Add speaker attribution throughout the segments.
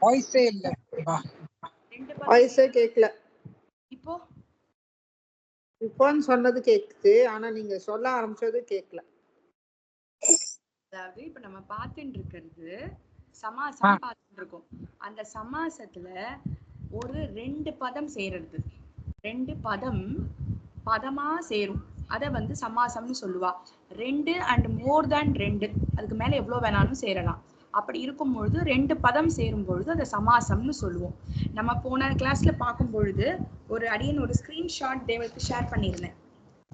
Speaker 1: வாய்ஸே இல்ல.
Speaker 2: வாய்ஸே கேட்கல.
Speaker 3: இப்போ
Speaker 2: இப்போன்னு சொன்னது கேக்குது, ஆனா நீங்க சொல்ல ஆரம்பிச்சது கேட்கல.
Speaker 3: அதாவது இப்ப நம்ம பார்த்துட்டு இருக்கிறது சமாசம் பார்த்துட்டு இருக்கோம். அந்த சமாசத்துல ஒரு 2 பதம் சேருது. 2 பதம் பதமா சேரும். அத வந்து சமாசம்னு சொல்லுவா. 2 and more than 2, அதுக்கு மேல எவ்வளவு வேணாலும் சேரலாம். அப்படி இருக்கும் பொழுது 2 பதம் சேரும் பொழுது அதை சமாசம்னு சொல்லுவோம். நம்ம போன கிளாஸ்ல பார்க்கும் பொழுது ஒரு அடியன் ஒரு ஸ்கிரீன்ஷாட் தேவருக்கு ஷேர் பண்ணியிருந்தேன்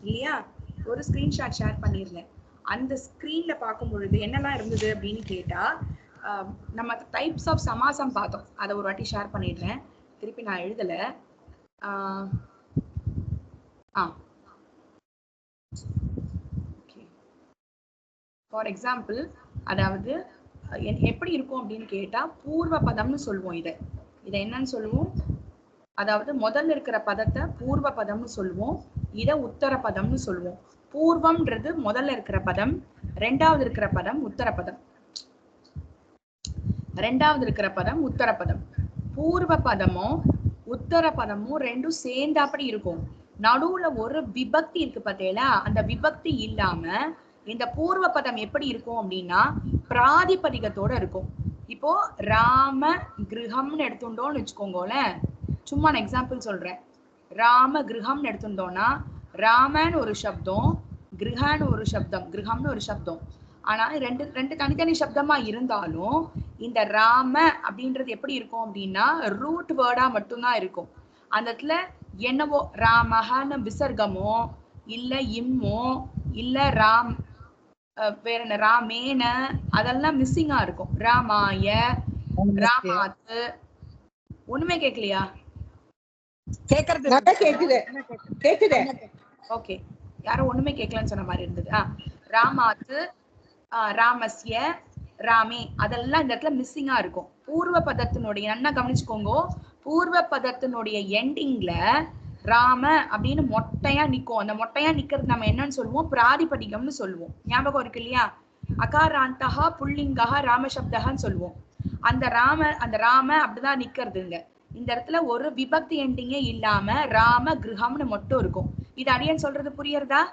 Speaker 3: இல்லையா? ஒரு ஸ்கிரீன்ஷாட் ஷேர் பண்ணியிருந்தேன். அந்த ஸ்கிரீன்ல பார்க்கும் பொழுது என்னெல்லாம் இருந்தது அப்படின்னு கேட்டா, நம்ம டைப்ஸ் ஆஃப் சமாசம் பார்த்தோம். அதை ஒரு வாட்டி ஷேர் பண்ணிடுறேன், திருப்பி நான் எழுதல. ஃபார் எக்ஸாம்பிள், அதாவது எப்படி இருக்கும் அப்படின்னு கேட்டா பூர்வ பதம்னு சொல்லுவோம். இதை என்னன்னு சொல்லுவோம்? அதாவது முதல்ல இருக்கிற பதத்தை பூர்வ பதம்னு சொல்லுவோம், இதை உத்தர பதம்னு சொல்லுவோம். பூர்வம்ன்றது முதல்ல இருக்கிற பதம், ரெண்டாவது இருக்கிற பதம் உத்தர பதம். ரெண்டாவது இருக்கிற பதம் உத்தர பதம். பூர்வ பதமும் உத்தர பதமும் ரெண்டும் சேர்ந்தாப்படி இருக்கும். நடுவுல ஒரு விபக்தி இருக்கு பார்த்தீங்களா? அந்த விபக்தி இல்லாம இந்த பூர்வ பதம் எப்படி இருக்கும் அப்படின்னா பிராதிபதிகத்தோட இருக்கும். இப்போ ராம கிரகம்னு எடுத்துட்டோம்னு வச்சுக்கோங்களேன். சும்மா நான் எக்ஸாம்பிள் சொல்றேன். ராம கிரகம்னு எடுத்துட்டோம்னா ராமன் ஒரு சப்தம், கிரகான்னு ஒரு சப்தம், கிரகம்னு ஒரு சப்தம். ஆனா ரெண்டு தனித்தனி சப்தமா இருந்தாலும் இந்த ராம அப்படின்றது எப்படி இருக்கும் அப்படின்னா ரூட் வேர்டா மட்டும்தான் இருக்கும். அந்த இடத்துல என்னவோ ராமஹன்னு விசர்க்கமோ இல்ல இம்மோ இல்ல ராம் வேற என்ன ராமேன அதெல்லாம் மிஸ்ஸிங்கா இருக்கும். ராமாய, ராமாத்து. ஒண்ணுமே கேட்கலையா?
Speaker 2: கேக்குது.
Speaker 3: ஓகே, யாரும் ஒண்ணுமே கேட்கலன்னு சொன்ன மாதிரி இருந்தது. ராமாத்து, ராமஸ்ய, ராமே அதெல்லாம் இந்த இடத்துல மிஸ்ஸிங்கா இருக்கும். பூர்வ பதத்தினுடைய நல்லா கவனிச்சுக்கோங்க. பூர்வ பதத்தினுடைய எண்டிங்ல ராம அப்படின்னு மொட்டையா நிக்கும். அந்த மொட்டையா நிக்கிறது நம்ம என்னன்னு சொல்லுவோம்? பிராதிபதிகம்னு சொல்லுவோம். ஞாபகம் இருக்கு இல்லையா? அகாராந்தகா புல்லிங்கா ராமசப்தகான்னு சொல்லுவோம். அந்த ராம அப்படிதான் நிக்கிறதுங்க. இந்த இடத்துல ஒரு விபக்தி எண்டிங்கே இல்லாம ராம கிரகம்னு மட்டும் இருக்கும். இது அடியன் சொல்றது புரியுறதா?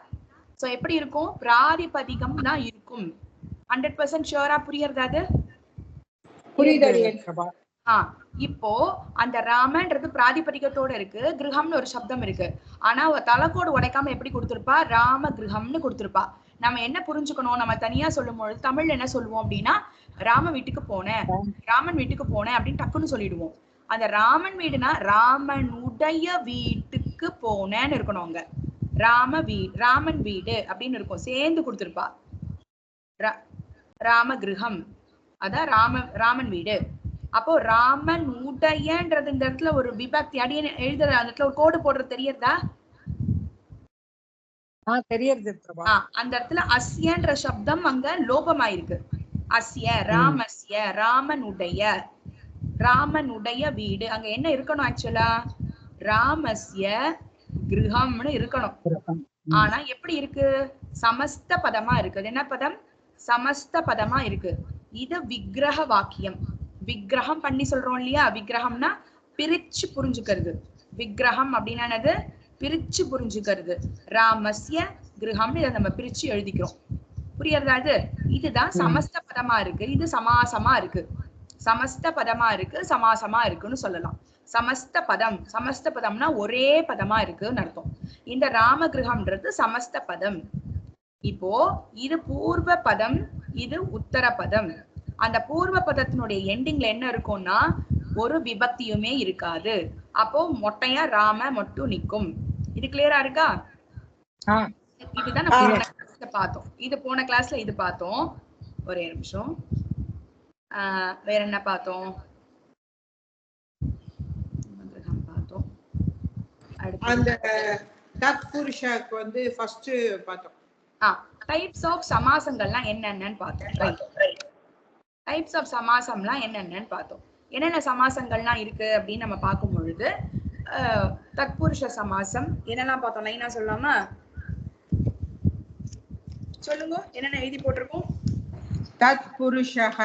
Speaker 3: சோ எப்படி இருக்கும்? பிராதிபதிகம் தான் இருக்கும். 100% ஷூரா புரியுறதா? அது
Speaker 2: புரியுது.
Speaker 3: இப்போ அந்த ராமன்றது பிராதிபதிகத்தோட இருக்கு, கிரகம்னு ஒரு சப்தம் இருக்கு. ஆனா தலைக்கோடு உடைக்காம எப்படி கொடுத்திருப்பா? ராம கிரகம்னு கொடுத்திருப்பா. நம்ம என்ன புரிஞ்சுக்கணும்? நம்ம தனியா சொல்லும் பொழுது தமிழ்ல என்ன சொல்லுவோம் அப்படின்னா ராம வீட்டுக்கு போனேன், ராமன் வீட்டுக்கு போனேன் அப்படின்னு டக்குன்னு சொல்லிடுவோம். அந்த ராமன் வீடுனா ராமனுடைய வீட்டுக்கு போனேன்னு இருக்கணும். அங்க ராமன் வீடு அப்படின்னு இருக்கும், சேர்ந்து கொடுத்திருப்பா. ராம கிரகம் அதான் ராமன் வீடு. அப்போ ராமன் உடையன்றது இந்த இடத்துல ஒரு விபக்தி. அடிய எழுதுற அந்த இடத்துல ஒரு கோடு போடுறது தெரியறதா? அந்த இடத்துல அஸ்யன்ற சப்தம் அங்க லோபமாயிருக்கு. அஸ்ய ராமஸ்ய, ராமனுடைய வீடு. அங்க என்ன இருக்கணும்? ஆக்சுவலா ராமஸ்ய கிரகம்னு இருக்கணும். ஆனா எப்படி இருக்கு? சமஸ்த பதமா இருக்கு. அது என்ன பதம்? சமஸ்த பதமா இருக்கு. இது விக்கிரக வாக்கியம். விக்கிரகம் பண்ணி சொல்றோம் இல்லையா? விக்கிரகம்னா பிரிச்சு புரிஞ்சுக்கிறது. விக்கிரகம் அப்படின்னா என்னது? பிரிச்சு புரிஞ்சுக்கிறது. ராமஸ்ய கிரகம்னு இதை நம்ம பிரிச்சு எழுதிக்கிறோம். புரியறதா? இதுதான் சமஸ்த பதமா இருக்கு. இது சமாசமா இருக்கு. சமஸ்த பதமா இருக்கு, சமாசமா இருக்குன்னு சொல்லலாம். சமஸ்த பதம்னா ஒரே பதமா இருக்குன்னு அர்த்தம். இந்த ராமகிரகம்ன்றது சமஸ்த பதம். இப்போ இது பூர்வ பதம், இது உத்தர பதம். அந்த பூர்வ பதத்தினுடைய எண்டிங்ல என்ன இருக்கும்னா ஒரு விபக்தியுமே இருக்காது. அப்போ மொட்டையா ராம மட்டும் நிக்கும். இது கிளியரா இருக்கா? இதுதான் நம்ம போன கிளாஸ்ல பார்த்தோம். இது போன கிளாஸ்ல இது பார்த்தோம். ஒரே நிமிஷம். வேற என்ன பார்த்தோம்? பார்த்தோம்.
Speaker 2: அந்த தத்புருஷக்கு வந்து ஃபர்ஸ்ட் பார்த்தோம்.
Speaker 3: டைப்ஸ் ஆஃப் சமாசங்கள்லாம் என்னென்னன்னு பார்த்தோம். டைப்ஸ் ஆஃப் சமாசம்லாம் என்னென்னன்னு பார்த்தோம். என்னென்ன சமாசங்கள்லாம் இருக்கு அப்படின்னு நம்ம பார்க்கும் பொழுது தத்புருஷ சமாசம் என்னெல்லாம் பார்த்தோம்? லைனா சொல்லாமா? சொல்லுங்க, என்னென்ன எழுதி போட்டிருக்கோம்?
Speaker 2: தத்புருஷः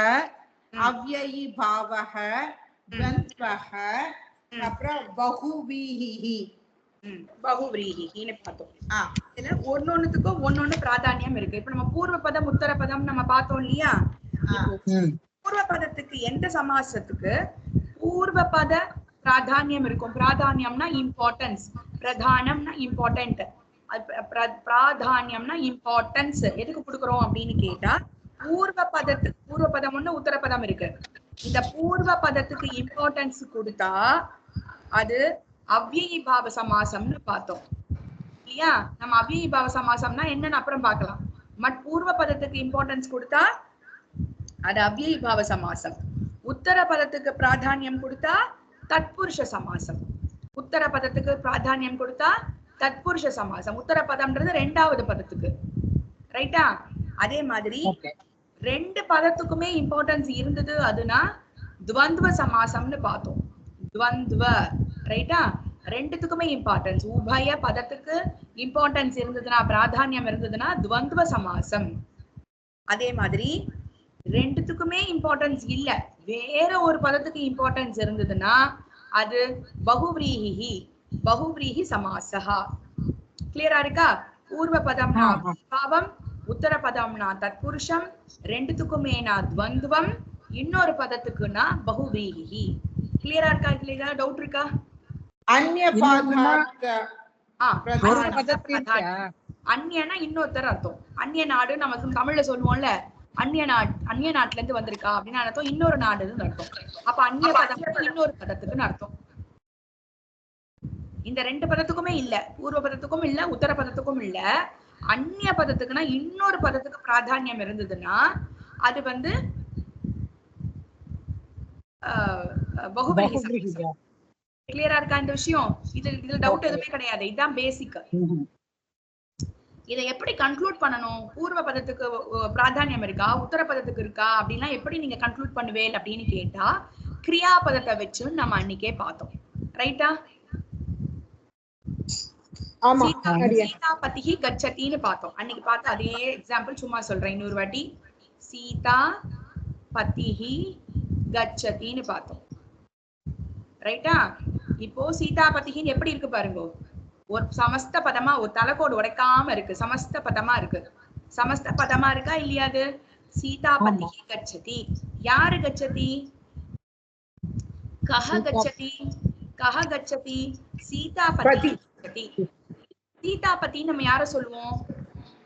Speaker 2: அவ்யயி பாவः द्वन्द्वः அப்புறம் பகுவீஹி
Speaker 3: பகுவ்ரீஹின்னு பார்த்தோம். இதுல ஒன்னொன்னுத்துக்கும் ஒன்னொன்னு பிராதானியம் இருக்கு. இப்ப நம்ம பூர்வ பதம் உத்தர பதம் நம்ம பார்த்தோம் இல்லையா? பூர்வ பதத்துக்கு எந்த சமாசத்துக்கு பூர்வ பத பிராதானியம் இருக்கும்? பிராதானியம்னா இம்பார்ட்டன்ஸ், பிரதானம்னா இம்பார்ட்டன்ட், பிராதானியம்னா இம்பார்ட்டன்ஸ் எதுக்கு கொடுக்குறோம் அப்படின்னு கேட்டா, பூர்வ பதம் ஒண்ணு உத்தர பதம் இருக்கு. இந்த பூர்வ பதத்துக்கு இம்பார்ட்டன்ஸ் கொடுத்தா அது அவ்யயீபாவ சமாசம்னு பார்த்தோம் இல்லையா? நம்ம அவ்யயீபாவ சமாசம்னா என்னன்னு அப்புறம் பார்க்கலாம். பூர்வ பதத்துக்கு இம்பார்ட்டன்ஸ் கொடுத்தா அது அவ்யயீபாவ சமாசம். உத்தர பதத்துக்கு பிராதானியம் கொடுத்தா தத்புருஷ சமாசம். உத்தர பதத்துக்கு பிராதானியம் கொடுத்தா தத்புருஷ சமாசம். உத்தர பதம்ன்றது ரெண்டாவது பதத்துக்கு, ரைட்டா? அதே மாதிரி ரெண்டு பதத்துக்குமே இம்பார்ட்டன்ஸ் இருந்தது அதுனா துவந்துவ சமாசம்னு பார்த்தோம். துவந்துவ, ரைட்டா? ரெண்டுத்துக்குமே இம்பார்ட்டன்ஸ், உபய பதத்துக்கு இம்பார்ட்டன்ஸ் இருந்ததுன்னா, பிராதானியம் இருந்ததுன்னா துவந்துவ சமாசம். அதே மாதிரி ரெண்டுத்துக்குமே இம்பார்ட்டன்ஸ் இல்ல, வேற ஒரு பதத்துக்கு இம்பார்ட்டன்ஸ் இருந்ததுன்னா அது பகுவ்ரீஹி, பகுவ்ரீஹி சமாசஹா. கிளியரா இருக்கா? பூர்வ பதம்னா பாவம், உத்தர பதம்னா தத்புருஷம், ரெண்டுத்துக்குமேனா துவந்துவம், இன்னொரு பதத்துக்குன்னா பகுவ்ரீஹி. கிளியரா இருக்கா? இல்லையா? டவுட் இருக்கா? அந்நியனா இன்னொருத்தர் அர்த்தம். அந்நிய நாடு நம்ம தமிழ்ல சொல்லுவோம்ல, அந்நிய நாட்டுல இருந்து வந்திருக்கா அப்படின்னு அர்த்தம், இன்னொரு நாடுன்னு அர்த்தம். அப்ப அந்நிய பதம் இன்னொரு பதத்துக்குன்னு அர்த்தம். இந்த ரெண்டு பதத்துக்குமே இல்ல, பூர்வ பதத்துக்கும் இல்ல உத்தர பதத்துக்கும் இல்ல. அந்நிய பதத்துக்குன்னா இன்னொரு பதத்துக்கு பிராதானியம் இருந்ததுன்னா அது வந்து பகுவ்ரீஹி. கிளியரா இருக்கா இந்த விஷயம்? இதுல டவுட் எதுவுமே கிடையாது. இதுதான் பேசிக். இதை எப்படி கன்க்ளூட் பண்ணணும்? பூர்வ பதத்துக்கு பிராதானியம் இருக்கா, உத்தர பதத்துக்கு இருக்கா அப்படின்னா எப்படி நீங்க கன்க்ளூட் பண்ணுவேன் அப்படின்னு கேட்டா, கிரியா பதத்தை வச்சு நம்ம அன்னைக்கே பார்த்தோம், ரைட்டா? சீதா பதிஹி கச்சதின்னு பார்த்தோம். அன்னைக்கு பார்த்த அதே எக்ஸாம்பிள் சும்மா சொல்றேன் இன்னொரு வாட்டி. சீதா பதிஹி கச்சதின்னு பார்த்தோம், ரைட்டா? இப்போ சீதா பதிஹின்னு எப்படி இருக்கு பாருங்க. ஒரு சமஸ்த பதமா, ஒரு தலைக்கோடு உடைக்காம இருக்கு, சமஸ்த பதமா இருக்கு. சமஸ்த பதமா இருக்கா இல்லையா? அது சீதா பதிஹி கச்சதி. யாரு கச்சதி? கஹ கச்சதி, கஹ கச்சதி, சீதா பதிஹி கச்சதி. சீதா பத்தி நம்ம யார சொல்லுவோம்?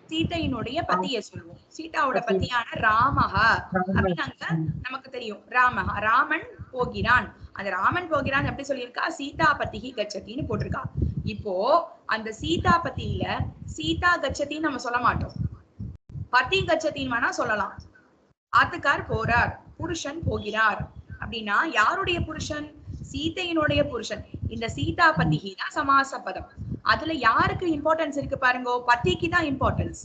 Speaker 3: சீதையினுடைய பத்திய சொல்லுவோம். சீதாவோட பத்தியான ராமஹ அப்படின்னு நமக்கு தெரியும். ராமஹ, ராமன் போகிறான். அந்த ராமன் போகிறான் எப்படி சொல்லியிருக்கா? சீதா பதிஹி கச்சதின்னு போட்டிருக்கா. இப்போ அந்த சீதா பத்தியில சீதா கச்சதின்னு நம்ம சொல்ல மாட்டோம், பதி கச்சதின்னு வேணா சொல்லலாம். ஆத்துக்கார் போறார், புருஷன் போகிறார் அப்படின்னா யாருடைய புருஷன்? சீதையினுடைய புருஷன். இந்த சீதா பதிஹி தான் சமாச பதம். அதுல யாருக்கு இம்பார்ட்டன்ஸ் இருக்கு பாருங்க? பத்திக்கு தான் இம்பார்ட்டன்ஸ்,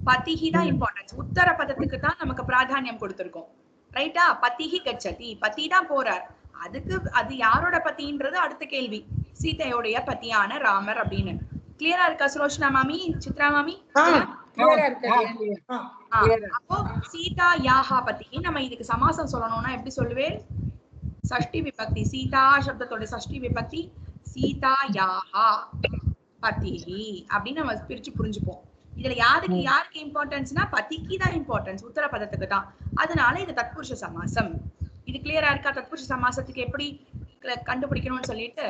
Speaker 3: பதிஹி தான் இம்பார்ட்டன்ஸ். உத்தர பதத்துக்கு தான் நமக்கு பிராதானியம் கொடுத்திருக்கோம், ரைட்டா? பதிஹி கச்சதி, பத்தி தான் போறார். அதுக்கு அது யாரோட பத்தின்றது அடுத்த கேள்வி. சீதையோடைய பத்தியான ராமர் அப்படின்னு. கிளியரா இருக்கா சுலோச்சனா மாமி, சித்ரா மாமி? அப்போ சீதா யாஹா பத்திஹி நம்ம இதுக்கு சமாசம் சொல்லணும்னா எப்படி சொல்லுவேன்? சஷ்டி விபக்தி. சீதா சப்தத்தோட சஷ்டி விபக்தி சீதா யாஹா பதிஹி அப்படின்னு நம்ம பிரிச்சு புரிஞ்சுப்போம். இதுல யாருக்கு இம்பார்ட்டன்ஸ்னா பதிக்கு தான் இம்பார்ட்டன்ஸ், உத்தர பதத்துக்கு தான். அதனால இது தத்புருஷ சமாசம். இது கிளியரா இருக்கா? தத்புருஷ சமாசத்துக்கு எப்படி கண்டுபிடிக்கணும்னு சொல்லிட்டு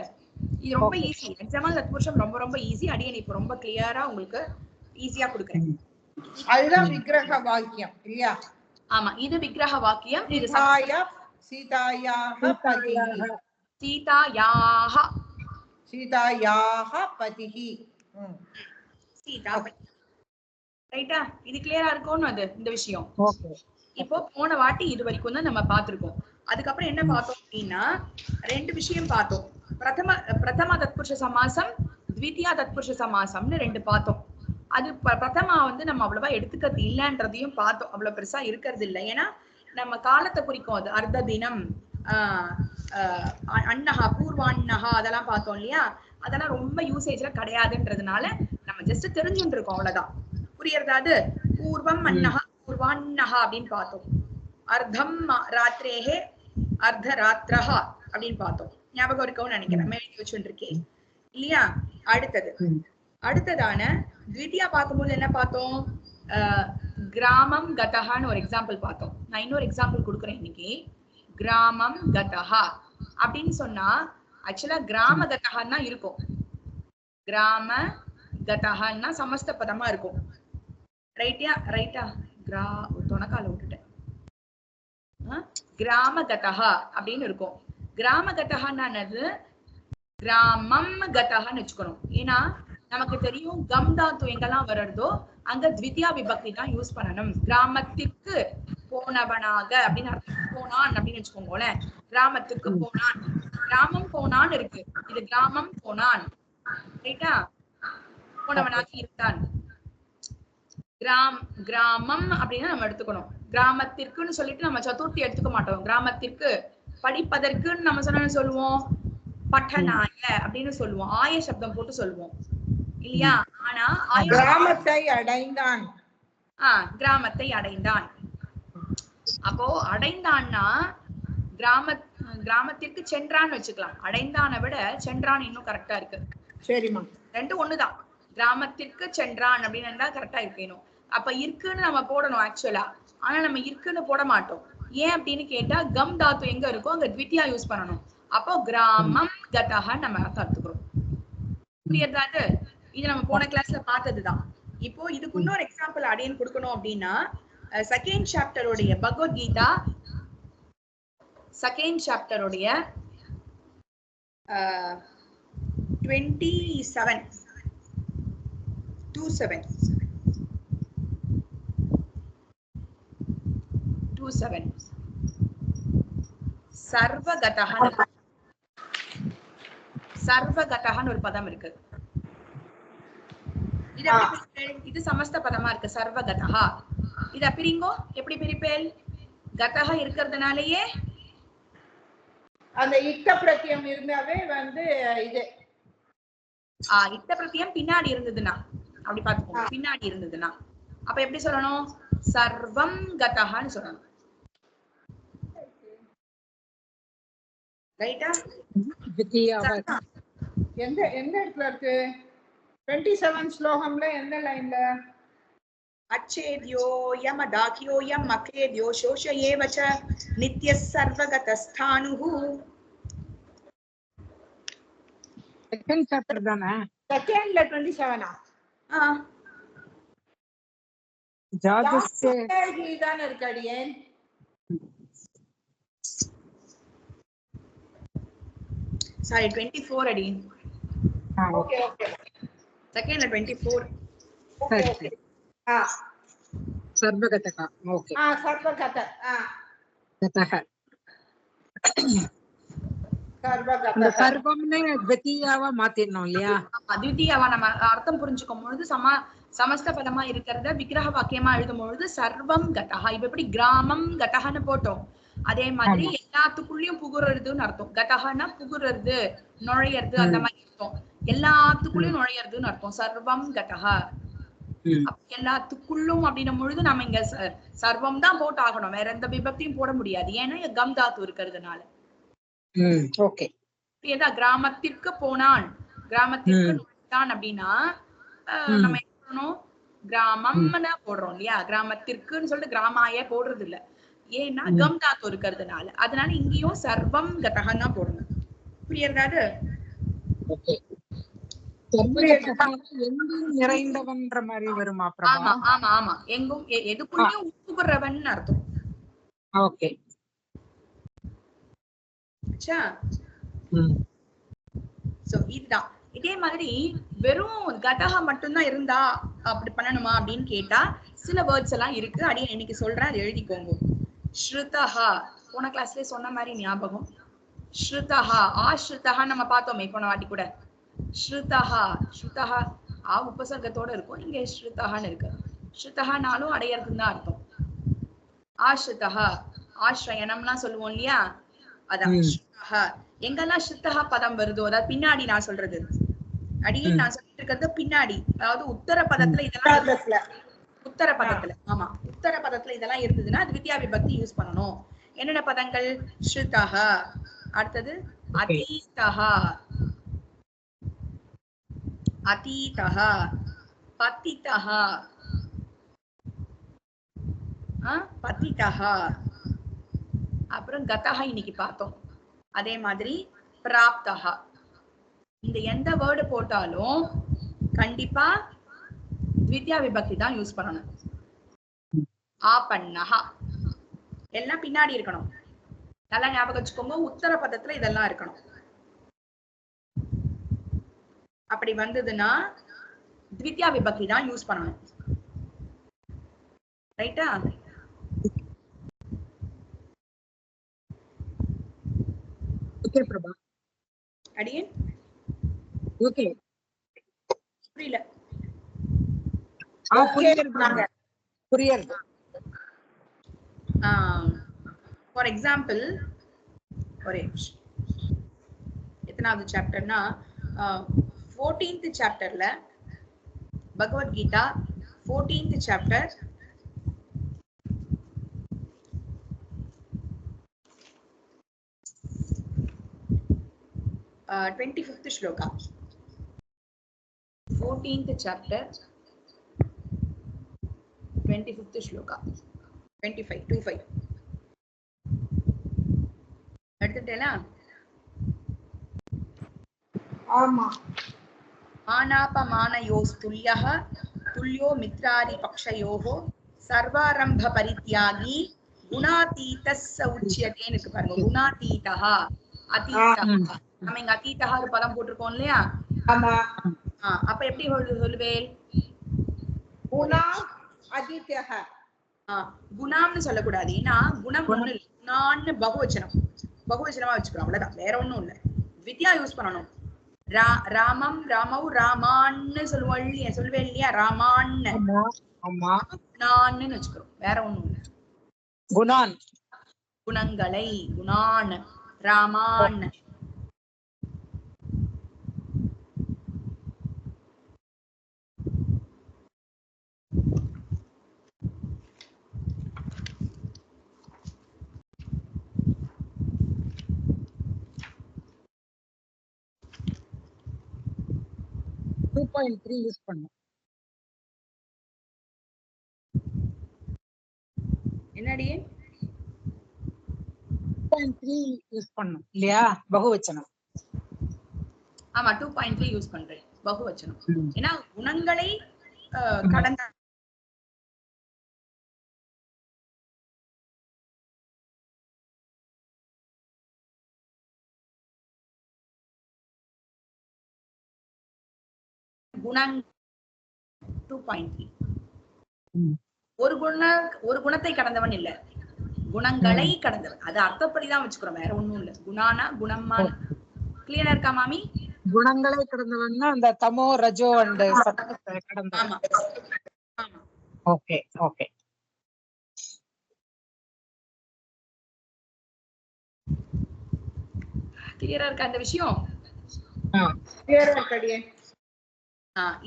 Speaker 3: இது ரொம்ப ஈஸி. எக்ஸாம்பிள் தத்புருஷம் ரொம்ப ரொம்ப ஈஸி. அடியன் இப்ப ரொம்ப கிளியரா உங்களுக்கு ஈஸியா கொடுக்குறேன்.
Speaker 2: அதுதான் விக்கிரக வாக்கியம் இல்லையா?
Speaker 3: ஆமா, இது விக்கிரக வாக்கியம். இது
Speaker 2: சீதாயாஹ பதிஹி,
Speaker 3: சீதாயாஹ,
Speaker 2: சீதாயாஹ பதிஹி, சீதா பதிஹி,
Speaker 3: ரைட்டா? இது கிளியரா இருக்கும்னு அது இந்த விஷயம். இப்போ போன வாட்டி இது வரைக்கும் தான் நம்ம பார்த்திருக்கோம். அதுக்கப்புறம் என்ன பார்த்தோம் அப்படின்னா, ரெண்டு விஷயம் பார்த்தோம். பிரதம தத்புருஷ சமாசம், த்விதியா தத்புருஷ சமாசம்னு ரெண்டு பார்த்தோம். அது பிரதமா வந்து நம்ம அவ்வளவா எடுத்துக்கிறது இல்லைன்றதையும் பார்த்தோம். அவ்வளவு பெருசா இருக்கிறது இல்லை, ஏன்னா நம்ம காலத்தை குறிக்கும். அது அர்த்த தினம், அன்னஹா, பூர்வான்னஹா அதெல்லாம் பார்த்தோம் இல்லையா? அதெல்லாம் ரொம்ப யூசேஜ்ல கிடையாதுன்றதுனால நம்ம ஜஸ்ட் தெரிஞ்சுட்டு இருக்கோம், அவ்வளவுதான். புரியறதா? அது பூர்வம் அன்னஹா பூர்வான்னஹா அப்படின்னு பார்த்தோம். அர்த்தம் ராத்திரேஹே அர்த்த ராத்திரஹா, அப்படின்னு பார்த்தோம். ஞாபகம் இருக்கும்னு நினைக்கிறேன், எழுதி வச்சுட்டு இருக்கேன் இல்லையா? அடுத்ததான த்விதியா பார்க்கும்போது என்ன பார்த்தோம்? கிராமம் கதஹான்னு ஒரு எக்ஸாம்பிள் பார்த்தோம். நான் இன்னொரு எக்ஸாம்பிள் கொடுக்குறேன் இன்னைக்கு. கிராமம் கதஹா அப்படின்னு சொன்னா ஆக்சுவலா கிராம கதஹான்னா இருக்கும். கிராம கதஹான்னா சமஸ்த பதமா இருக்கும். ரைட்டா? தொணக்கால விட்டுட்டேன். கிராம கதஹா அப்படின்னு இருக்கும். கிராம கதஹான்னு கிராமம் கதஹான்னு வச்சுக்கணும். ஏன்னா நமக்கு தெரியும் கம் தாத்து எங்கெல்லாம் வர்றதோ அங்க த்விதியா விபக்தி தான் யூஸ் பண்ணணும். கிராமத்திற்கு போனவனாக அப்படின்னு அர்த்தம். போனான் அப்படின்னு வச்சுக்கோங்களேன். கிராமத்துக்கு போனான், கிராமம் போனான் இருக்கு, இது கிராமம் போனான். ரைட்டா? போனவனாக இருந்தான். கிராமம் அப்படின்னு நம்ம எடுத்துக்கணும். கிராமத்திற்குன்னு சொல்லிட்டு நம்ம சதுர்த்தி எடுத்துக்க மாட்டோம். கிராமத்திற்கு படிப்பதற்குன்னு நம்ம சொன்ன சொல்லுவோம் பட்டனாய அப்படின்னு சொல்லுவோம். ஆய சப்தம் போட்டு சொல்லுவோம் இல்லையா? ஆனா
Speaker 2: கிராமத்தை அடைந்தான்.
Speaker 3: கிராமத்தை அடைந்தான். அப்போ அடைந்தான்னா கிராமத்திற்கு சென்றான்னு வச்சுக்கலாம். அடைந்தானை விட சென்றான் இன்னும் கரெக்டா இருக்கு.
Speaker 2: சரிமா,
Speaker 3: ரெண்டும் ஒண்ணுதான். கிராமத்திற்கு சென்றான் அப்படின்னு கரெக்டா இருக்கணும். அப்ப இருக்குன்னு நம்ம போடணும் ஆக்சுவலா. ஆனா நம்ம இருக்குன்னு போட மாட்டோம். ஏன் அப்படின்னு கேட்டா கம் தாத்து எங்க இருக்கோ அங்க த்விதியா யூஸ் பண்ணணும். அப்போ கிராமம் கதஹா நம்ம கத்துக்கிறோம். புரியுதா? இது நம்ம போன கிளாஸ்ல பார்த்ததுதான். இப்போ இதுக்கு இன்னொரு எக்ஸாம்பிள் அடையன் கொடுக்கணும் அப்படின்னா செகண்ட் சாப்டருடைய பகவத்கீதா செகண்ட் சாப்டருடைய 27 சர்வகதஹன்னு ஒரு பதம் இருக்கு. இது சமஸ்த பதமா இருக்கு. சர்வகதஹா இத பிரிங்கோ. எப்படி பிரிப்பேல்? கதஹ இருக்கிறதுனாலயே
Speaker 2: அந்த இட்ட பிரத்யம் இருந்தாவே இது
Speaker 3: இட்ட பிரத்யம் பின்னாடி இருந்ததுன்னா அப்படி பாத்துக்கோங்க. பின்னாடி இருந்ததுன்னா அப்ப எப்படி சொல்லணும்? சர்வம் கதஹன்னு சொல்லணும். ரைட்டா?
Speaker 2: எந்த இடத்துல இருக்கு? 27 ஸ்லோகம்ல எந்த லைன்ல?
Speaker 3: अच्छेद्यो यमदाख्यो यम मक्लेद्यो शोषयेव च नित्यः सर्वगतस्थानुः.
Speaker 1: செகண்ட் சாப்டர் தானே?
Speaker 2: செகண்ட்ல 27
Speaker 1: ஜாதஸ்ய
Speaker 2: கீதான இருக்கடியேன்.
Speaker 3: சாரி 24 அடி.
Speaker 2: ஓகே
Speaker 3: செகண்ட்ல 24.
Speaker 1: ஓகே. சர்வகதஹா. ஓகே.
Speaker 2: சர்வகதஹ.
Speaker 1: அந்த சர்வம்னே த்விதியாவா மாத்திரணும் இல்லையா?
Speaker 3: த்விதியாவா நம்ம அர்த்தம் புரிஞ்சுக்கும் பொழுது சமஸ்த பதமா இருக்கிறத விக்கிரக வாக்கியமா எழுதும் பொழுது சர்வம் கதஹா. இப்ப எப்படி கிராமம் கதஹன்னு போட்டோம், அதே மாதிரி எல்லாத்துக்குள்ளயும் புகுறதுன்னு அர்த்தம். கதஹன்னா புகுறது, நுழையிறது, அந்த மாதிரி அர்த்தம். எல்லாத்துக்குள்ளயும் நுழையிறதுன்னு அர்த்தம். சர்வம் கதஹா. எல்லாத்துக்குள்ளும் அப்படின்னும் பொழுது நம்ம இங்க சர்வம் தான் போட்டு ஆகணும். வேற எந்த விபக்தியும் போட முடியாது. ஏன்னா கம் தாத்து இருக்கிறதுனால.
Speaker 1: ஓகே.
Speaker 3: கிராமத்திற்கு போனான், கிராமத்திற்கு நுழைந்தான் அப்படின்னா நம்ம என்ன பண்ணணும்? கிராமம்னு போடுறோம் இல்லையா? கிராமத்திற்குன்னு சொல்லிட்டு கிராமாய போடுறது இல்ல. ஏன்னா கம் தாத்து இருக்கிறதுனால. அதனால இங்கேயும் சர்வம் கதஹன்னு தான் போடணும். புரியுறதா?
Speaker 1: எங்கும் நிறைந்தவன்ற மாதிரி வருமா?
Speaker 3: ஆமா ஆமா ஆமா. எங்கும் எதுக்குள்ளயும் உட்புகுறவன் அர்த்தம்.
Speaker 1: ஓகே.
Speaker 3: இதுதான். இதே மாதிரி வெறும் கதஹா மட்டும்தான் இருந்தா அப்படி பண்ணணுமா அப்படின்னு கேட்டா சில வேர்ட்ஸ் எல்லாம் இருக்கு. அடியே இன்னைக்கு சொல்றேன், அது எழுதிக்கோங்க. ஸ்ருதஹா, போன கிளாஸ்ல சொன்ன மாதிரி ஞாபகம். ஸ்ருதஹா, ஆஸ்ருதஹா நம்ம பார்த்தோமே போன வாட்டி கூட. ஸ்ருதஹா, ஸ்ருதஹா உபசர்க்கத்தோட இருக்கும். இங்க ஸ்ருதஹான்னு இருக்கு. ஸ்ருதஹானாலும் அடையறதுன்னு தான் அர்த்தம். ஆஸ்ருதஹா, ஆஸ்ரயணம்லாம் சொல்லுவோம் இல்லையா? அதான் ஸ்ருதஹா. எங்கெல்லாம் ஸ்ருதஹா பதம் வருதோ, அதாவது பின்னாடி நான் சொல்றது அடியே நான் சொல்லிட்டு இருக்கிறது பின்னாடி, அதாவது உத்தர பதத்துல இதெல்லாம் உத்தர பதத்துல, ஆமா உத்தர பதத்துல இதெல்லாம் இருந்ததுன்னா அது வித்யா விபக்தி யூஸ் பண்ணணும். என்னென்ன பதங்கள்? ஸ்ருதஹா, அடுத்தது அதீதஹ அதீதஹ பதிதஹ பதிதஹ அப்புறம் கதஹ இன்னைக்கு பார்த்தோம். அதே மாதிரி பிராப்தஹ. இந்த எந்த வேர்டு போட்டாலும் கண்டிப்பா த்வித்யா விபக்தி தான் யூஸ் பண்ணணும். ஆபன்னஹ எல்லாம் பின்னாடி இருக்கணும். நல்லா ஞாபகம் வச்சுக்கோங்க. உத்தர பதத்துல இதெல்லாம் இருக்கணும். அப்படி வந்ததுன்னா த்வித்யா விபக்தி தான் யூஸ் பண்ணணும். ரைட்டா?
Speaker 1: ஓகே பிரபா.
Speaker 3: அடியேன்
Speaker 1: ஓகே
Speaker 3: புரியல.
Speaker 1: புரியுது.
Speaker 3: ஃபார் எக்ஸாம்பிள் ஒரே எத்தனாவது சாப்டர்னா 14th சாப்டர்ல Bhagavad Gita 14th chapter 25th shloka. 14th chapter 25th shloka 25 எடுத்துட்டேனா?
Speaker 2: ஆமா.
Speaker 3: ஆனாபமானயோஸ்துல்யः துல்யோ மித்ராரி பக்ஷயோः சர்வாரம்ப பரித்யாகி குணாதீதஸ் உச்யதேன்னு இருக்கு பாருங்க. குணாதீதः அதீதः. நம்ம இங்க அதீதः ஒரு பதம் போட்டிருக்கோம் இல்லையா?
Speaker 2: ஆமா.
Speaker 3: அப்ப எப்படி சொல்லுவேன்?
Speaker 2: குணா அதீதः.
Speaker 3: குணாம்னு சொல்லக்கூடாது. ஏன்னா குணம் ஒண்ணு இல்லை. குணான்னு பகுவச்சனமா வச்சுக்கிறோம். அவ்வளவுதான், வேற ஒண்ணும் இல்ல. வித்யா யூஸ் பண்ணணும். ராமம் ராமவ் ராமான்னு சொல்லுவேன் இல்லையா? ராமான்னு குணான்னு வச்சுக்கிறோம். வேற ஒண்ணும் இல்ல.
Speaker 1: குணான்
Speaker 3: குணங்களை குணான் ராமான்.
Speaker 1: யூஸ் பண்ணும்.
Speaker 3: என்னடி
Speaker 1: 2.3 யூஸ் பண்ணும் இல்லையா? பகுவச்சனம்.
Speaker 3: ஆமா, 2.3 யூஸ் பண்றேன் பகுவச்சனம். ஏன்னா குணங்களை கடந்த குணங் 2.3 ஒரு குணத்தை கடந்தவன் இல்ல, குணங்களை கடந்தவன். அது அர்த்தப்படிதான் வச்சுக்கிறோம், வேற ஒண்ணும் இல்ல. குணானா குணம்மா. கிளியரா இருக்கா மாமி?
Speaker 1: குணங்களை கடந்தவன்னா அந்த தமோ ரஜோ அண்ட் சத்தத்தை கடந்த.
Speaker 3: ஆமா ஆமா.
Speaker 1: Okay okay.
Speaker 3: கிளியரா இருக்கா அந்த விஷயம்?
Speaker 2: கிளியரா இருக்கடியே.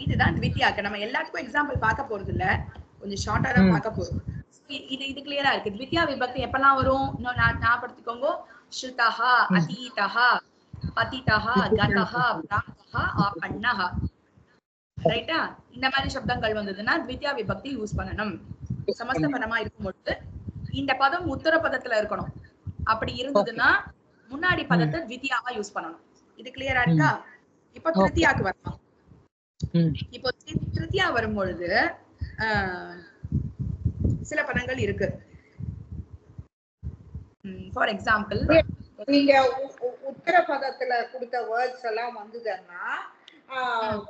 Speaker 3: இதுதான் த்வித்யாக்கு. நம்ம எல்லாத்துக்கும் எக்ஸாம்பிள் பார்க்க போறது இல்ல, கொஞ்சம் ஷார்ட்டா தான் பார்க்க போறோம். இது கிளியரா இருக்கு. த்வித்யா விபக்தி எப்பெல்லாம் வரும் ஞாபகப்படுத்திக்கோங்க. ஸ்ருதஹ, அதீதஹ, பதிதஹ, கதஹ, பிராப்தஹ, ஆபன்னஹ. ரைட்டா? இந்த மாதிரி சப்தங்கள் வந்ததுன்னா த்வித்யா விபக்தி யூஸ் பண்ணணும். சமஸ்த பதமா இருக்கும்போது இந்த பதம் உத்தர பதத்துல இருக்கணும். அப்படி இருந்ததுன்னா முன்னாடி பதத்தை த்வித்யாவா யூஸ் பண்ணணும். இது கிளியரா இருக்கா? இப்ப திருத்தியாக்கு வரலாம். இப்போ திருத்தியா வரும்பொழுது சில பதங்கள் இருக்கு. ஃபார் எக்ஸாம்பிள்,
Speaker 2: நீங்க உத்தர பதத்துல கொடுத்த வேர்ட்ஸ் எல்லாம் வந்ததுன்னா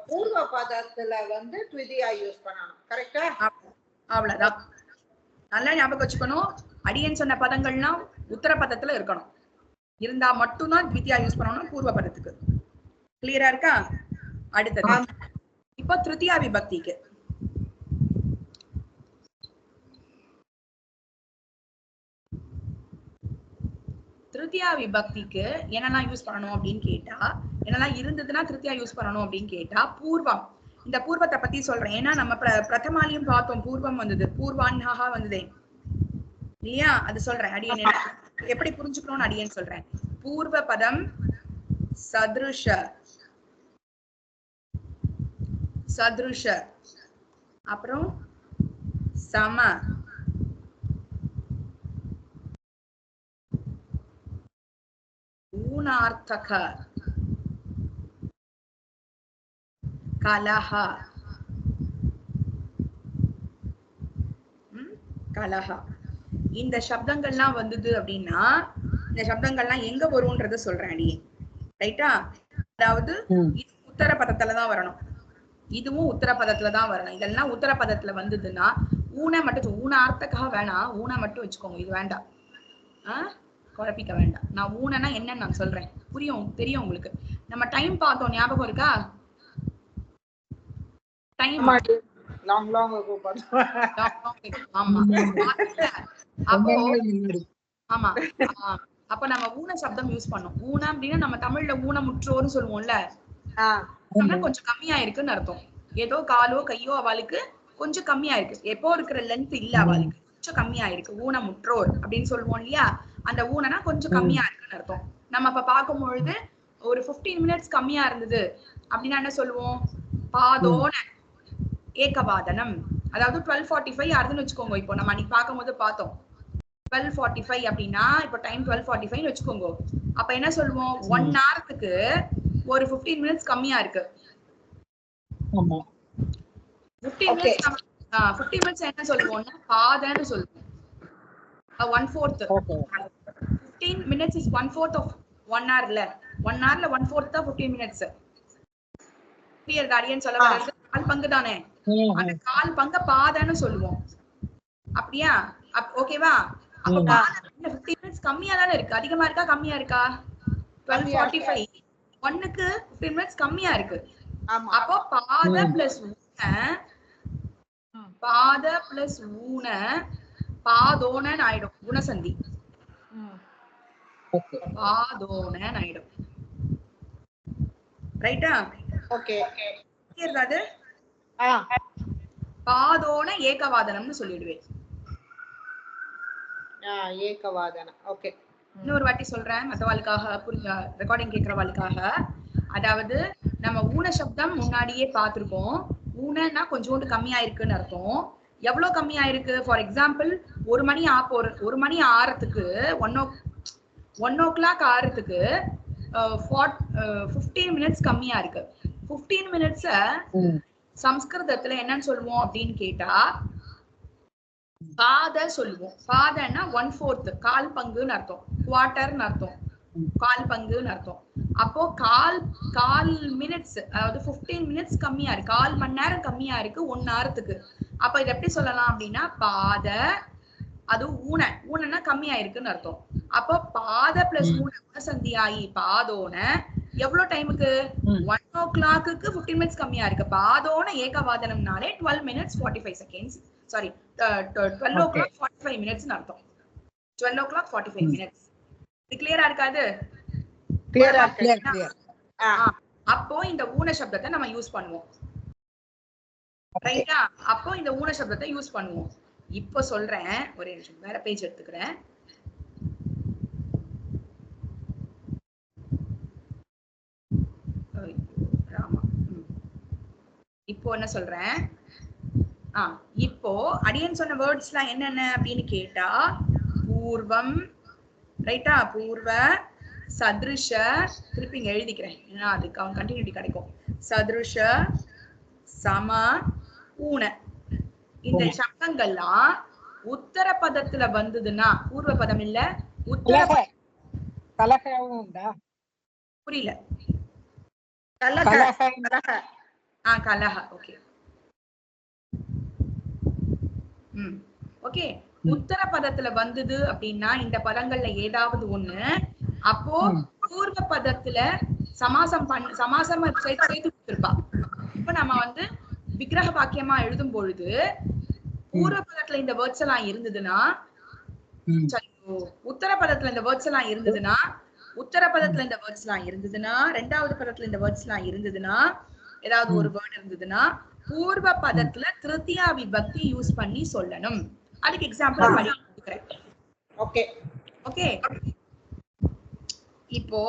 Speaker 2: பூர்வ பதத்துல வந்து த்விதியா யூஸ் பண்ணணும். கரெக்டா?
Speaker 3: அவ்வளவுதான். நல்லா ஞாபகம் வச்சுக்கணும். அடியன் சொன்ன பதங்கள்லாம் உத்தர பதத்துல இருக்கணும். இருந்தா மட்டும்தான் த்விதியா யூஸ் பண்ணணும் பூர்வ பதத்துக்கு. கிளியரா இருக்கா? அடுத்தது இப்போ திருத்தியா விபக்திக்கு. திருத்தியா விபக்திக்கு என்னெல்லாம் யூஸ் பண்ணணும் அப்படின்னு கேட்டா, என்னெல்லாம் இருந்ததுன்னா திருத்தியா யூஸ் பண்ணணும் அப்படின்னு கேட்டா, பூர்வம். இந்த பூர்வத்தை பத்தி சொல்றேன். ஏன்னா நம்ம பிரதமாலையும் பார்த்தோம், பூர்வம் வந்தது, பூர்வான்ஹா வந்ததே இல்லையா? அது சொல்றேன். அடியன் எப்படி புரிஞ்சுக்கணும்னு அடியன் சொல்றேன். பூர்வ பதம் சத்ருஷ சத்ருஷ அப்புறம் சம ஊனார்த்தக கலஹ கலஹ இந்த சப்தங்கள்லாம் வந்தது அப்படின்னா இந்த சப்தங்கள்லாம் எங்க வரும்ன்றத சொல்றேன் அடி ரைட்டா அதாவது இது உத்தர பதத்துலதான் வரணும் இதுவும் உத்தர பதத்துலதான் வரணும் இதெல்லாம் உத்தர பதத்துல வந்ததுன்னா ஊனை மட்டும் ஊனார்த்தக்காக வேணாம் ஊனை மட்டும் வச்சுக்கோங்க இது வேண்டாம் குழப்பிக்க வேண்டாம் நான் ஊனனா என்னன்னு நான் சொல்றேன் புரியும் தெரியும் உங்களுக்கு நம்ம டைம் பார்த்தோம் ஞாபகம் இருக்கா டைம்
Speaker 2: லாங் லாங்
Speaker 3: ஆமா அப்போ ஆமா அப்ப நம்ம ஊன சப்தம் யூஸ் பண்ணோம் ஊனம் அப்படின்னா நம்ம தமிழ்ல ஊனமுற்றோர்னு சொல்லுவோம்ல கொஞ்சம் கம்மியா இருக்குன்னு அர்த்தம் ஏதோ காலோ கையோ அவளுக்கு கொஞ்சம் கம்மியா இருக்கு எப்போ இருக்கிற லென்த் இல்ல அவளுக்கு கொஞ்சம் கம்மியா இருக்கு ஊனமுற்றோர் அப்படின்னு சொல்லுவோம் இல்லையா அந்த ஊனனா கொஞ்சம் கம்மியா இருக்குன்னு அர்த்தம் நம்ம அப்ப பார்க்கும் பொழுது ஒரு 15 மினிட்ஸ் கம்மியா இருந்தது அப்படின்னா என்ன சொல்லுவோம் பாதோன ஏகவாதனம் அதாவது 12:45 ஆறுதுன்னு வச்சுக்கோங்க இப்போ நம்ம அன்னைக்கு பார்க்கும் போது பார்த்தோம் 12:45 அப்படின்னா இப்போ டைம் 12:45 வச்சுக்கோங்க அப்ப என்ன சொல்லுவோம் 1 ஹவருக்கு ஒரு 15 மினிட்ஸ் கம்மியா இருக்கு 15 மினிட்ஸ் என்ன சொல்லுவோம்னா பாதன்னு சொல்லுவோம் 1/4 15 minutes is 1/4 of 1 hour ல 1 hourல 1/4 தான் 15 minutes கிளியர் கார்டியன் சொல்ல வர்றது கால் பங்கு தானே அந்த கால் பங்க பாதன்னு சொல்லுவோம் அப்படியா ஓகேவா அப்ப பாத 15 minutes கம்மியா தானே இருக்கு அதிகமா இருக்கா கம்மியா இருக்கா 12:45 1க்கு 15 minutes கம்மியா இருக்கு அப்போ பாத பிளஸ் ஊன பாதோனன் ஆயிடும் குணசந்தி பாதோனன் ஆயிடும் ரைட்டா
Speaker 2: ஓகே
Speaker 3: இருக்காது பாதோன ஏகவாதனம்னு சொல்லிடுவேன்
Speaker 2: ஏகவாதனம் ஓகே
Speaker 3: இன்னொரு வாட்டி சொல்றேன் மத்தவாளுக்காக புரிஞ்ச ரெக்கார்டிங் கேட்கறவாளுக்காக அதாவது நம்ம ஊன சப்தம் முன்னாடியே பார்த்திருக்கோம் ஊனன்னா கொஞ்சோண்டு கம்மியா இருக்குன்னு அர்த்தம் எவ்வளவு கம்மியா இருக்கு ஃபார் எக்ஸாம்பிள் 1 மணி ஆறதுக்கு 1 o'clock ஆறதுக்கு 15 மினிட்ஸ் கம்மியா இருக்கு 15 மினிட்ஸ் சம்ஸ்கிருதத்துல என்னன்னு சொல்லுவோம் அப்படின்னு கேட்டா பாத சொல்லுவோம் பாதன்னா 1/4 கால் பங்குன்னு அர்த்தம் குவார்டர்னு அர்த்தம் கால் பங்குன்னு அர்த்தம் அப்போ கால் மினிட்ஸ் அதாவது 15 மினிட்ஸ் கம்மியா இருக்கு 1/4 மணி நேரம் கம்மியா இருக்கு 1 ஹவருக்கு அப்ப இது எப்படி சொல்லலாம் அப்படின்னா பாத அது ஊனன்னா கம்மியா இருக்குன்னு அர்த்தம் அப்போ பாத பிளஸ் ஊனசந்தியாயி பாதோன எவ்வளவு டைமுக்கு 1 o'clock 15 மினிட்ஸ் கம்மியா இருக்கு பாதோன ஏகவாதனம்னாலே 12 minutes 45 seconds sorry 12 o'clock 45 minutes அர்த்தம் 12 o'clock 45 minutes இது கிளியரா இருக்காது அப்போ இந்த ஊன சப்தத்தை நம்ம யூஸ் பண்ணுவோம் ரைட்டா அப்போ இந்த ஊன சப்தத்தை யூஸ் பண்ணுவோம் இப்போ சொல்றேன் ஒரு நிமிஷம் வேற பேஜ் எடுத்துக்கிறேன் ராமா இப்போ என்ன சொல்றேன் இப்போ அடியன் சொன்ன வேர்ட்ஸ்லாம் என்னென்ன அப்படின்னு கேட்டா பூர்வம் ரைட்டா பூர்வ சத்ருஷ திருப்பி இங்க எழுதிக்கிறேன் ஏன்னா அதுக்கு அவன் கண்டினியூட்டி கிடைக்கும் சத்ருஷ சம ஊன இந்த சப்தங்கள்லாம் உத்தர பதத்துல வந்ததுன்னா பூர்வ பதம் இல்ல உத்தர புரியல கலஹ ஓகே ஓகே உத்தர பதத்துல வந்தது அப்படின்னா இந்த பதங்கள்ல ஏதாவது ஒண்ணு அப்போ பூர்வ பதத்துல சமாசம் சேர்த்து கொடுத்திருப்பா இப்ப நம்ம வந்து விக்கிரக வாக்கியமா எழுதும் பொழுது பூர்வ பதத்துல இந்த வேர்ட்ஸ் எல்லாம் இருந்ததுன்னா உத்தர பதத்துல இந்த வேர்ட்ஸ் எல்லாம் இருந்ததுன்னா உத்தர பதத்துல இந்த வேர்ட்ஸ் எல்லாம் இருந்ததுன்னா ரெண்டாவது பதத்துல இந்த வேர்ட்ஸ் எல்லாம் இருந்ததுன்னா ஏதாவது ஒரு வேர்ட் இருந்ததுன்னா பூர்வ பதத்துல திருத்தியா விபக்தி யூஸ் பண்ணி சொல்லணும் அதுக்கு எக்ஸாம்பிள் ஓகே ஓகே இப்போ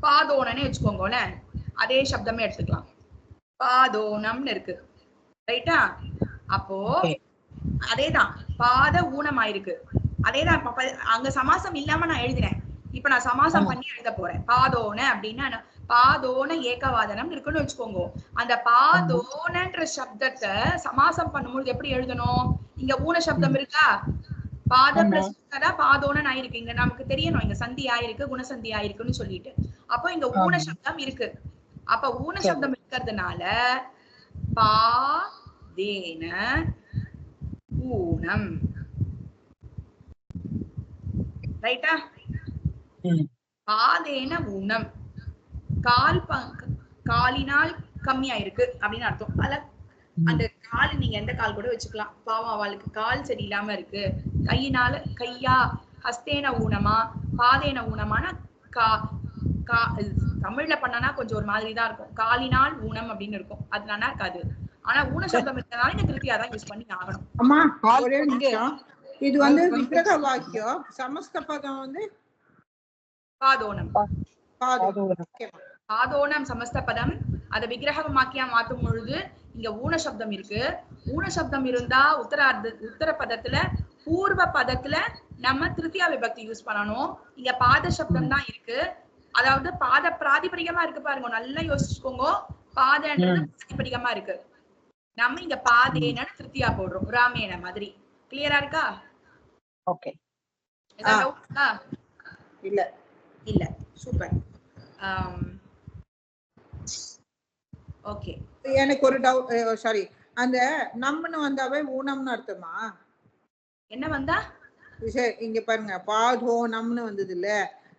Speaker 3: பாதோனன்னு வச்சுக்கோங்களேன், அதே சப்தமே எடுத்துக்கலாம். பாதோனம்னு இருக்கு, ரைட்டா? அப்போ அதேதான் பாத ஊனம் ஆயிருக்கு. அதேதான் அங்க சமாசம் இல்லாம நான் எழுதினேன். இப்ப நான் சமாசம் பண்ணி எழுத போறேன். பாதோன அப்படின்னா பாதோன ஏகவாதனம் இருக்குன்னு வச்சுக்கோங்க. அந்த பாதோனன்ற சப்தத்தை சமாசம் பண்ணும்போது எப்படி எழுதணும்? இங்க ஊன சப்தம் இருக்கா, பாத பிளஸ் பாதோனன் ஆயிருக்கு. இங்க நமக்கு தெரியணும் இங்க சந்தி ஆயிருக்கு, குணசந்தி ஆயிருக்குன்னு சொல்லிட்டு. அப்போ இங்க ஊன சப்தம் இருக்கு. அப்ப ஊன சப்தம் இருக்கிறதுனால பாதேன ஊனம், ரைட்டா? பாதேன ஊனம், காலினால் கம்மியா இருக்கு அப்படின்னு அர்த்தம். அதுல அந்த கால் நீங்க எந்த கால் கூட வச்சுக்கலாம். பாவம் அவளுக்கு கால் சரியில்லாம இருக்கு, கையா ஹஸ்தேன ஊனமா பாதேன ஊனமான தமிழ்ல பண்ணனா கொஞ்சம் ஒரு மாதிரி தான் இருக்கும். காலினால் ஊனம் அப்படின்னு இருக்கும், அது நல்லா இருக்காது. ஆனா ஊன சப்தம் இருக்கிறதுனால இந்த திருப்தியா தான் யூஸ் பண்ணி ஆகணும்.
Speaker 2: அம்மா ஒரே நிமிஷம், இது வந்து விக்கிரக வாக்கியம், சமஸ்த பதம் வந்து
Speaker 3: பாதோனம். பாதோனம் சமஸ்த பதம். அத விக்கிரக வாக்கியா மாத்தும் பொழுது இங்க ஊன சப்தம் இருக்கு. ஊன சப்தம் இருந்தா உத்தர பதத்துல பூர்வ பதத்துல நம்ம திருத்தியா விபக்தி யூஸ் பண்ணணும். இங்க பாத சப்தம் தான் இருக்கு, அதாவது பாத பிராதிபதிகமா இருக்கு பாருங்க, நல்லா யோசிச்சுக்கோங்க. பாதன்றது பிராதிபதிகமா இருக்கு, நம்ம இங்க பாதேன திருத்தியா போடுறோம், ராமேன மாதிரி. கிளியரா இருக்கா?
Speaker 1: ஓகே.
Speaker 2: இல்ல
Speaker 3: இல்ல, சூப்பர். ஓகே,
Speaker 2: எனக்கு ஒரு டவுட், சாரி, அந்த நம்மன்னு வந்தாவே ஊனம்னு அர்த்தமா?
Speaker 3: என்ன வந்தா?
Speaker 2: இங்க பாருங்க, பாதோ நம்மன்னு வந்தது இல்ல,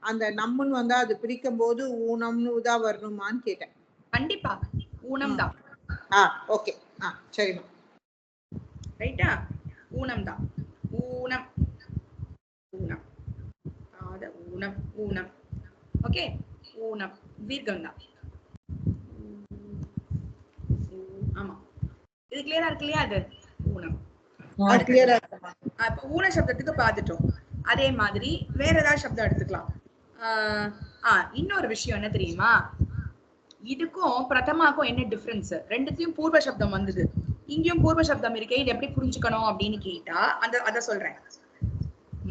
Speaker 2: அந்த நம்மன்னு வந்தா அது பிரிக்கும் போது ஊனம்னு தான் வரணுமான்னு கேட்டேன்.
Speaker 3: கண்டிப்பா ஊனம் தான்.
Speaker 2: ஓகே, சரிமா,
Speaker 3: ரைட்டா? ஊனம் தான். ஊனம் ஊனம் பாத ஊனம் ஊனம். ஓகே, ஊனம் தீர்க்கம் தான். ஆமா, இது கிளியரா இருக்கு இல்லையா? அது ஊனம். இப்ப ஊன சப்தத்துக்கு பார்த்துட்டோம். அதே மாதிரி வேற ஏதாவது சப்தம் எடுத்துக்கலாம். இன்னொரு விஷயம் என்ன தெரியுமா, இதுக்கும் பிரதமாக்கும் என்ன டிஃபரன்ஸ்? ரெண்டுத்தையும் பூர்வ சப்தம் வந்தது, இங்கேயும் பூர்வ சப்தம் இருக்கே, இது எப்படி புரிஞ்சுக்கணும் அப்படின்னு கேட்டா அத சொல்றேன்.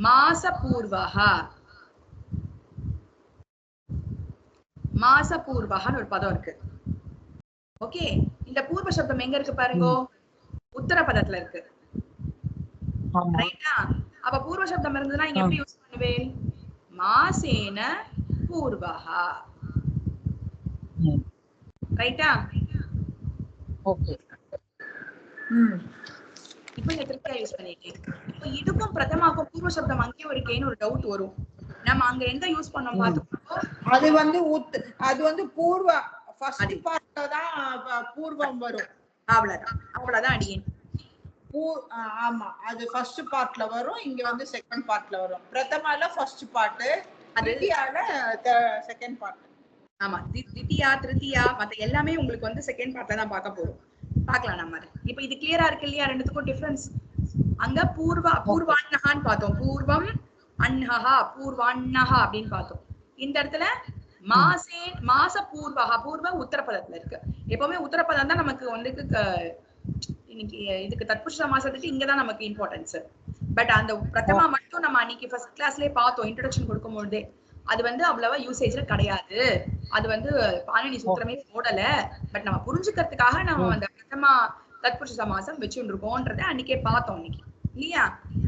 Speaker 3: மாச பூர்வஹா, மாச பூர்வஹான்னு ஒரு பதம் இருக்கு. ஓகே, இந்த பூர்வ சப்தம் எங்க இருக்கு பாருங்க, உத்தர பதத்துல இருக்கு, ரைட்டா? அப்ப பூர்வ சப்தம் இருந்ததுன்னா இங்க எப்படி யூஸ் பண்ணுவேன்? மாசேன பூர்வஹா, ரைட்டா?
Speaker 1: ஓகே.
Speaker 3: இப்போ இங்க திருப்தியா யூஸ் பண்ணிருக்கேன். இப்போ இதுக்கும் பிரதமாக்கும் பூர்வ சப்தம் அங்கேயும் இருக்கேன்னு ஒரு டவுட் வரும். நம்ம அங்க எங்க யூஸ் பண்ணோம் பாத்துக்கோ.
Speaker 2: அது வந்து பூர்வ ஃபர்ஸ்ட் பார்ட்ல தான் பூர்வம் வரும்.
Speaker 3: அவ்வளவுதான் அடியேன்.
Speaker 2: ஆமா, அது ஃபர்ஸ்ட் பார்ட்ல வரும், இங்க வந்து செகண்ட் பார்ட்ல வரும். பிரதமால ஃபர்ஸ்ட் பார்ட், தித்தியால செகண்ட் பார்ட்.
Speaker 3: ஆமா, தித்தியா திருத்தியா மத்த எல்லாமே உங்களுக்கு வந்து செகண்ட் பார்ட்ல தான் பார்க்க போறோம். பார்க்கலாம் நம்ம. இப்போ இது கிளியரா இருக்கு இல்லையா ரெண்டுத்துக்கும் டிஃபரன்ஸ்? அங்க பூர்வான்னஹான்னு பார்த்தோம், பூர்வம் அன்னஹா பூர்வான்னஹா அப்படின்னு பார்த்தோம். இந்த இடத்துல மாச பூர்வஹா, பூர்வ உத்தரபதத்துல இருக்கு. எப்பவுமே உத்தரபதம் தான் நமக்கு வந்து இன்னைக்கு இதுக்கு தத்புருஷ சமாசத்துக்கு இங்கதான் நமக்கு இம்பார்ட்டன்ஸ். பட் அந்த பிரதமா மட்டும் நம்ம அன்னைக்கு ஃபர்ஸ்ட் கிளாஸ்லயே பார்த்தோம், இன்ட்ரோடக்ஷன் கொடுக்கும் பொழுதே. அது வந்து அவ்வளவா யூசேஜ்ல கிடையாது, அது வந்து பாணினி சூத்திரமே போடல. பட் நம்ம புரிஞ்சுக்கிறதுக்காக நம்ம அந்த பிரதமா தத்புருஷ சமாசம் வச்சுட்டு இருக்கோம்ன்றத அன்னைக்கே பார்த்தோம் இன்னைக்கு இல்லையா?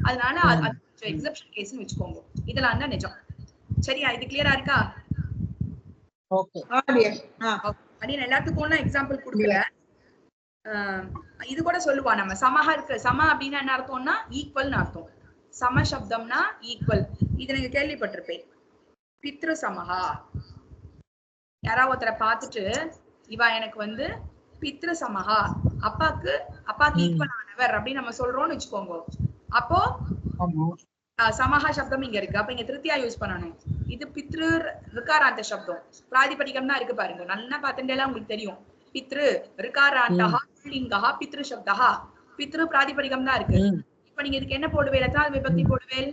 Speaker 3: அதனால அது எக்ஸெப்ஷன் கேஸ்னு வச்சுக்கோங்க. இதெல்லாம் தான் நிஜம். சரியா? இது கிளியரா இருக்கா?
Speaker 1: ஓகே.
Speaker 3: அப்படின்னு எல்லாத்துக்கும் எக்ஸாம்பிள் கொடுக்கல. இது கூட சொல்லுவா நம்ம சமஹா இருக்கு. சம அப்படின்னா என்ன அர்த்தம்னா ஈக்குவல்னு அர்த்தம். சம சப்தம்னா ஈக்குவல். இது நீங்க கேள்விப்பட்டிருப்பேன். பித்ரு சமஹா, யாராவது ஒருத்தரை பார்த்துட்டு இவா எனக்கு வந்து பித்ரு சமஹா, அப்பாக்கு ஈக்குவல் ஆனவர் அப்படின்னு நம்ம சொல்றோம்னு வச்சுக்கோங்க. அப்போ சமஹா சப்தம் இங்க இருக்கு. அப்ப இங்க திருத்தியா யூஸ் பண்ணணும். இது பித்ரு ரிகாராந்த சப்தம், பிராதிபதிகம் தான் இருக்கு பாருங்க. நல்லா பார்த்துட்டேலாம் உங்களுக்கு தெரியும். பித்ரு ரிகாராண்டஹா புல்லிங்கஹா பித்ரு சப்தஹா, பித்ரு பிராதிபதிகம் தான் இருக்கு. இப்ப நீங்க இதுக்கு என்ன போடுவேல்? எத்தனாவது விபக்தி போடுவேல்?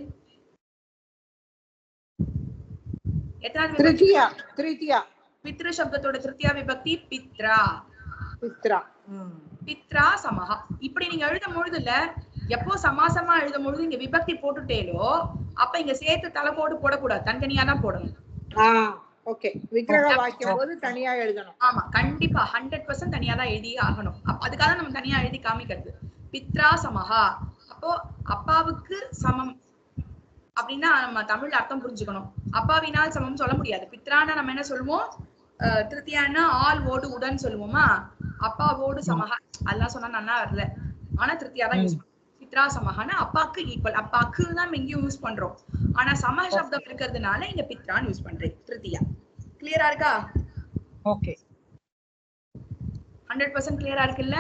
Speaker 3: எத்தனாவது விபக்தி?
Speaker 2: திருத்தியா திருத்தியா
Speaker 3: பித்ரு சப்தத்தோட திருத்தியா விபக்தி பித்ரா.
Speaker 2: பித்ரா.
Speaker 3: பித்ரா சமஹா. இப்படி நீங்க எழுதும் பொழுதுல எப்போ சமாசமா எழுதும் பொழுது இங்க விபக்தி போட்டுட்டேலோ அப்ப இங்க சேர்த்து தலை போட்டு போடக்கூடாது, தனித்தனியா தான் போடணும்.
Speaker 2: ஓகே, விக்கிரக வாக்கியம் போது தனியா எழுதணும்.
Speaker 3: ஆமா கண்டிப்பா 100% தனியா தான் எழுதி ஆகணும். அதுக்காக நம்ம தனியா எழுதி காமிக்கிறது. பித்ரா சமஹா, அப்போ அப்பாவுக்கு சமம் அப்படின்னா நம்ம தமிழ்ல அர்த்தம் புரிஞ்சுக்கணும். அப்பாவினால் சமம் சொல்ல முடியாது. பித்ரானா நம்ம என்ன சொல்லுவோம், திருத்தியானா ஆள் ஓடு உடன் சொல்லுவோமா, அப்பாவோடு சமஹா அதெல்லாம் சொன்னா நல்லா வரல, ஆனா திருத்தியா தான் யூஸ் பண்ணுவோம். பித்ரா சமஹானா அப்பாக்கு ஈக்குவல், அப்பாக்கு தான் எங்கேயும் யூஸ் பண்றோம், ஆனா சம சப்தம் இருக்கிறதுனால இங்க பித்ரான்னு யூஸ் பண்றேன் திருத்தியா. கிளியரா இருக்கா?
Speaker 1: ஓகே,
Speaker 3: 100% கிளியரா இருக்குல்ல?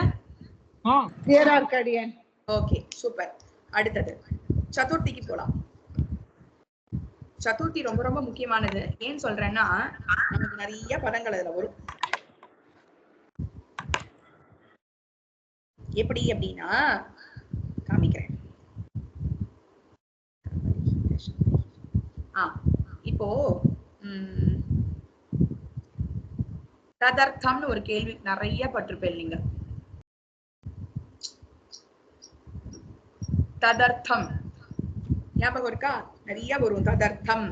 Speaker 2: கிளியரா இருக்கு அடியன்.
Speaker 3: Okay super. அடுத்தது சதுர்த்திக்கு போலாம். சதுர்த்தி ரொம்ப ரொம்ப முக்கியமானது. ஏன் சொல்றேன்னா நமக்கு நிறைய பதங்கள் அதுல வரும். எப்படி அப்படின்னா காமிக்கிறேன். இப்போ ததர்த்தம்னு ஒரு கேள்வி நிறைய பட்டிருப்பேன் நீங்க. ததர்த்தம் ஞாபகம் இருக்கா? நிறைய வரும். ததர்த்தம்,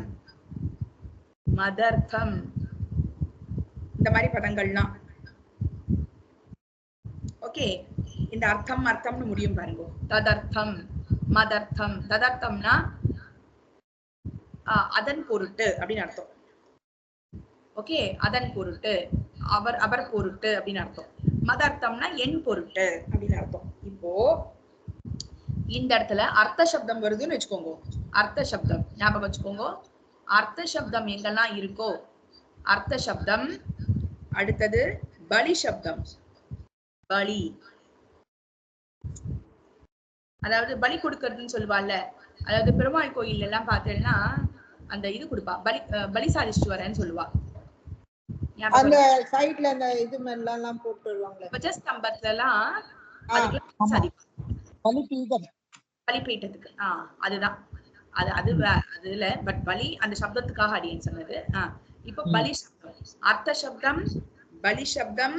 Speaker 3: மதர்த்தம், இந்த மாதிரி பதங்கள்லாம். ஓகே, இந்த அர்த்தம் அர்த்தம்னு முடியும் பாருங்க. ததர்த்தம், மதர்த்தம். ததர்த்தம்னா அதன் பொருட்டு அப்படின்னு அர்த்தம். ஓகே, அதன் பொருட்டு, அவர் பொருட்டு அப்படின்னு அர்த்தம். மதர்த்தம்னா என் பொருட்டு அப்படின்னு அர்த்தம். இப்போ இந்த இடத்துல அர்த்த சப்தம் வருதுன்னு வச்சுக்கோங்க. அர்த்த சப்தம் ஞாபகம் வச்சுக்கோங்க. அர்த்த சப்தம் எங்கெல்லாம் இருக்கோ, அர்த்த சப்தம். அடுத்தது பலி சப்தம். பலி, அதாவது பலி கொடுக்கறதுன்னு சொல்லுவாள்ல. அதாவது பெருமாள் கோயில் எல்லாம் பார்த்தேன்னா அந்த இது கொடுப்பா, பலி சாதிச்சுட்டு வரேன்னு சொல்லுவா.
Speaker 2: அந்த சைடுல அந்த இது மேலாம் போட்டு வருவாங்க
Speaker 3: துவஜஸ்தம்பத்துல எல்லாம் அதுக்கு சாதிப்பா. பலிபீட்டத்துக்கு அதுதான் அதுல பட் பலி அந்த சப்தத்துக்காக அடியேன் சொன்னது. இப்போ பலி சப்தம், அர்த்த சப்தம், பலி சப்தம்,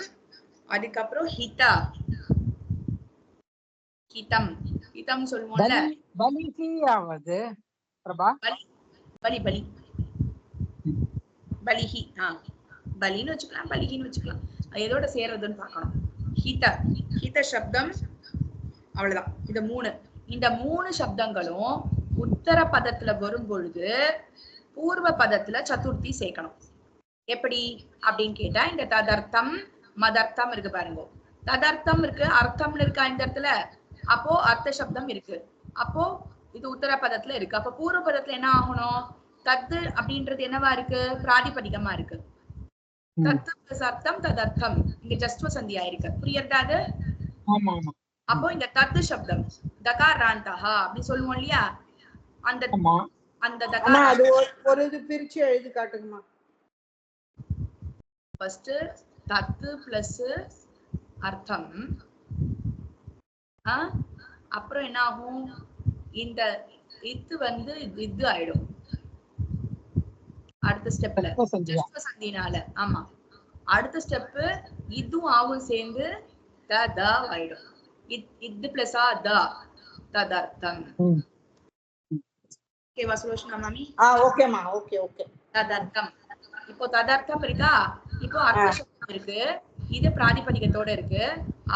Speaker 3: அதுக்கப்புறம் ஹிதா, ஹிதம், ஹிதம் சொல்லுவோம்ல. பலி பலி பலிஹி, பலின்னு வச்சுக்கலாம், பலிஹின்னு வச்சுக்கலாம், எதோட சேர்றதுன்னு பார்க்கணும். ஹித, ஹித சப்தம், அவ்வளவுதான். இந்த மூணு சப்தங்களும் உத்தர பதத்துல வரும் பொழுது பூர்வ பதத்துல சதுர்த்தி சேர்க்கணும். எப்படி அப்படின்னு கேட்டா, இந்த ததர்த்தம் மதர்த்தம் இருக்கு பாருங்க. ததர்த்தம் இருக்கு, அர்த்தம்னு இருக்கா இந்த இடத்துல, அப்போ அர்த்த சப்தம் இருக்கு, அப்போ இது உத்தர பதத்துல இருக்கு. அப்ப பூர்வ பதத்துல என்ன ஆகணும், தத்து அப்படின்றது என்னவா இருக்கு, பிராதிபதிகமா இருக்கு. தத்து பிளஸ் அர்த்தம் ததர்த்தம், இங்க ஜஸ்ட்வ சந்தியா இருக்கு. புரியுறதா அது? அப்போ இந்த தத்து சப்தம் தகாராந்தஹா அப்படி சொல்லுவோம் இல்லையா, அந்த அந்த தகார
Speaker 2: அது ஒரு இது பிரிச்சு எழுதி காட்டுங்கம்மா.
Speaker 3: ஃபர்ஸ்ட் தத்து பிளஸ் அர்த்தம், அப்புறம் என்ன ஆகும், இந்த இது வந்து இது ஆயிடும் அடுத்த ஸ்டெப்ல ஜஸ்ட்வ சந்தினால. ஆமா, அடுத்த ஸ்டெப் இதுவும் ஆவும் சேர்ந்து த த ஆயிடும். இது பிளஸ் த ததர்த்தம். ஓகேவா சுலோச்சனா மாமி?
Speaker 2: ஓகேமா, ஓகே ஓகே.
Speaker 3: ததர்த்தம், இப்போ ததர்த்தம் இருக்கா, இப்போ அர்த்த சப்தம் இருக்கு, இது பிராதிபதிகத்தோட இருக்கு,